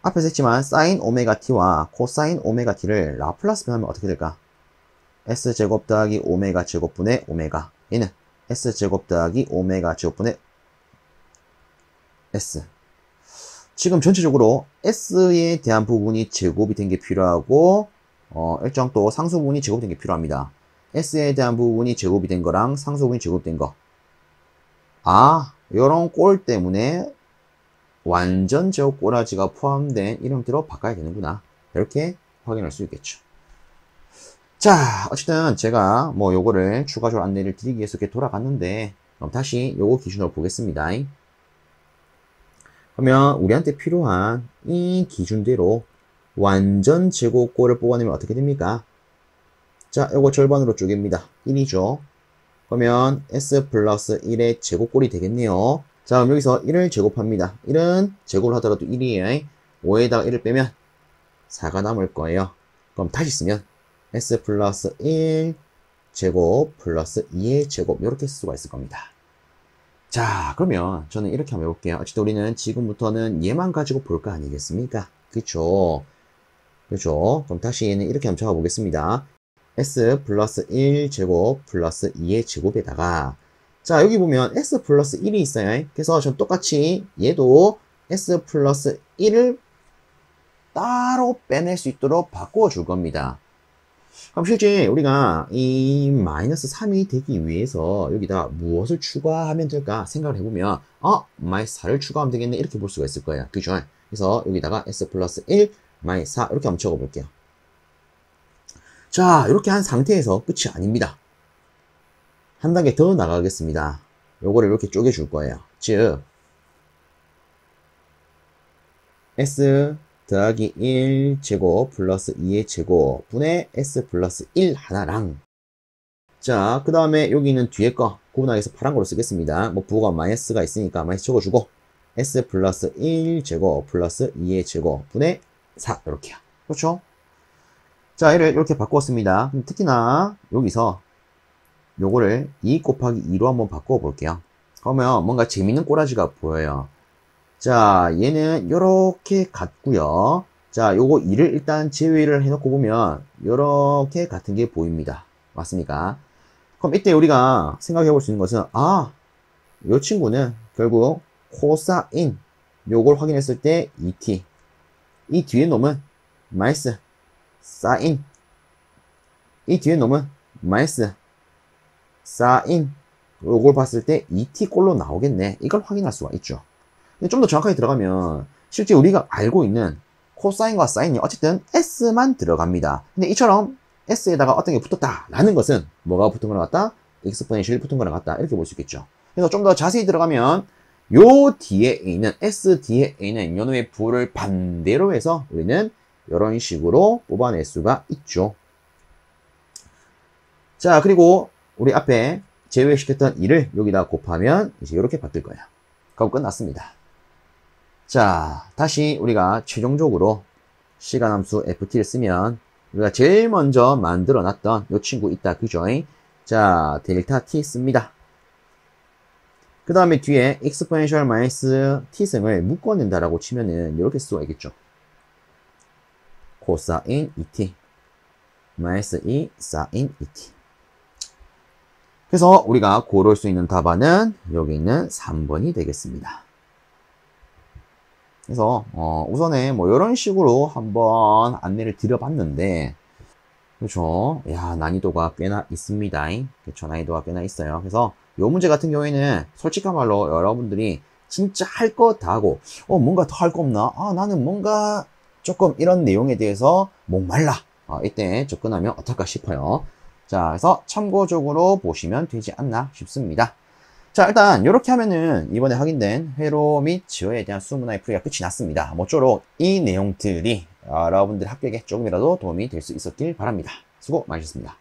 앞에서 했지만 사인 오메가 t와 코사인 오메가 t를 라플라스 변하면 어떻게 될까? s제곱 더하기 오메가 제곱분의 오메가, 얘는 s제곱 더하기 오메가 제곱분의 s. 지금 전체적으로 s에 대한 부분이 제곱이 된 게 필요하고 일정 또 상수 부분이 제곱된 게 필요합니다. s에 대한 부분이 제곱이 된 거랑 상수 부분이 제곱된 거, 요런 꼴 때문에 완전 제곱 꼬라지가 포함된 이름대로 바꿔야 되는구나, 이렇게 확인할 수 있겠죠. 자, 어쨌든 제가 뭐 요거를 추가적으로 안내를 드리기 위해서 이렇게 돌아갔는데, 그럼 다시 요거 기준으로 보겠습니다. 그러면 우리한테 필요한 이 기준대로 완전 제곱꼴을 뽑아내면 어떻게 됩니까? 자, 요거 절반으로 쪼갭니다. 1이죠. 그러면 s 플러스 1의 제곱꼴이 되겠네요. 자, 그럼 여기서 1을 제곱합니다. 1은 제곱을 하더라도 1이에요. 5에다가 1을 빼면 4가 남을 거예요. 그럼 다시 쓰면 s 플러스 1 제곱 플러스 2의 제곱, 이렇게 쓸 수가 있을 겁니다. 자, 그러면 저는 이렇게 한번 해볼게요. 어쨌든 우리는 지금부터는 얘만 가지고 볼 거 아니겠습니까? 그쵸? 그죠? 그럼 다시 얘는 이렇게 한번 적어보겠습니다. s 플러스 1 제곱 플러스 2의 제곱에다가, 자, 여기 보면 s 플러스 1이 있어요. 그래서 전 똑같이 얘도 s 플러스 1을 따로 빼낼 수 있도록 바꾸어 줄 겁니다. 그럼 실제 우리가 이 마이너스 3이 되기 위해서 여기다 무엇을 추가하면 될까 생각을 해보면 마이너스 4를 추가하면 되겠네, 이렇게 볼 수가 있을 거예요. 그죠? 그래서 여기다가 s 플러스 1 마이너스 4 이렇게 한번 적어 볼게요. 자, 이렇게 한 상태에서 끝이 아닙니다. 한 단계 더 나가겠습니다. 요거를 이렇게 쪼개 줄 거예요. 즉 s 더하기 1 제곱 플러스 2의 제곱 분의 s 플러스 1 하나랑, 자, 그 다음에 여기 있는 뒤에 거 구분하기 위해서 파란 거로 쓰겠습니다. 뭐 부호가 마이너스가 있으니까 마이너스 적어주고 s 플러스 1 제곱 플러스 2의 제곱 분의 4, 이렇게요. 그렇죠? 자, 얘를 이렇게 바꾸었습니다. 그럼 특히나 여기서 요거를 2 곱하기 2로 한번 바꾸어 볼게요. 그러면 뭔가 재밌는 꼬라지가 보여요. 자, 얘는 요렇게 같고요. 자, 요거 2를 일단 제외를 해놓고 보면 요렇게 같은 게 보입니다. 맞습니까? 그럼 이때 우리가 생각해 볼 수 있는 것은, 요 친구는 결국 코사인, 요걸 확인했을 때 2t, 이 뒤에 놈은 마이너스 사인, 이 뒤에 놈은 마이너스 사인, 요걸 봤을 때 2t 꼴로 나오겠네, 이걸 확인할 수가 있죠. 좀 더 정확하게 들어가면 실제 우리가 알고 있는 코사인과 사인이 어쨌든 s만 들어갑니다. 근데 이처럼 s에다가 어떤 게 붙었다 라는 것은 뭐가 붙은 거랑 같다? 익스포넨셜이 붙은 거랑 같다, 이렇게 볼 수 있겠죠. 그래서 좀 더 자세히 들어가면 요 뒤에 있는 s 뒤에 있는 요놈의 부호를 반대로 해서 우리는 이런 식으로 뽑아낼 수가 있죠. 자, 그리고 우리 앞에 제외시켰던 2를 여기다 곱하면 이제 이렇게 바뀔 거예요. 그럼 끝났습니다. 자, 다시 우리가 최종적으로 시간함수 ft를 쓰면 우리가 제일 먼저 만들어 놨던 요 친구 있다, 그죠? 자, 델타 t 씁니다. 그 다음에 뒤에 exponential 마이너스 t승을 묶어낸다라고 치면은 이렇게 쓸 수가 있겠죠. 코사인 2t 마이너스 2 사인 2t. 그래서 우리가 고를 수 있는 답안은 여기 있는 3번이 되겠습니다. 그래서 우선에 뭐 이런 식으로 한번 안내를 드려봤는데, 그렇죠? 야, 난이도가 꽤나 있습니다. 그렇죠? 난이도가 꽤나 있어요. 그래서 이 문제 같은 경우에는 솔직한 말로 여러분들이 진짜 할 거 다 하고, 뭔가 더 할 거 없나? 나는 뭔가 조금 이런 내용에 대해서 목말라. 이때 접근하면 어떨까 싶어요. 자, 그래서 참고적으로 보시면 되지 않나 싶습니다. 자, 일단 이렇게 하면은 이번에 확인된 회로 및 지어에 대한 수문화의 풀이가 끝이 났습니다. 모쪼록 이 내용들이 여러분들 합격에 조금이라도 도움이 될 수 있었길 바랍니다. 수고 많으셨습니다.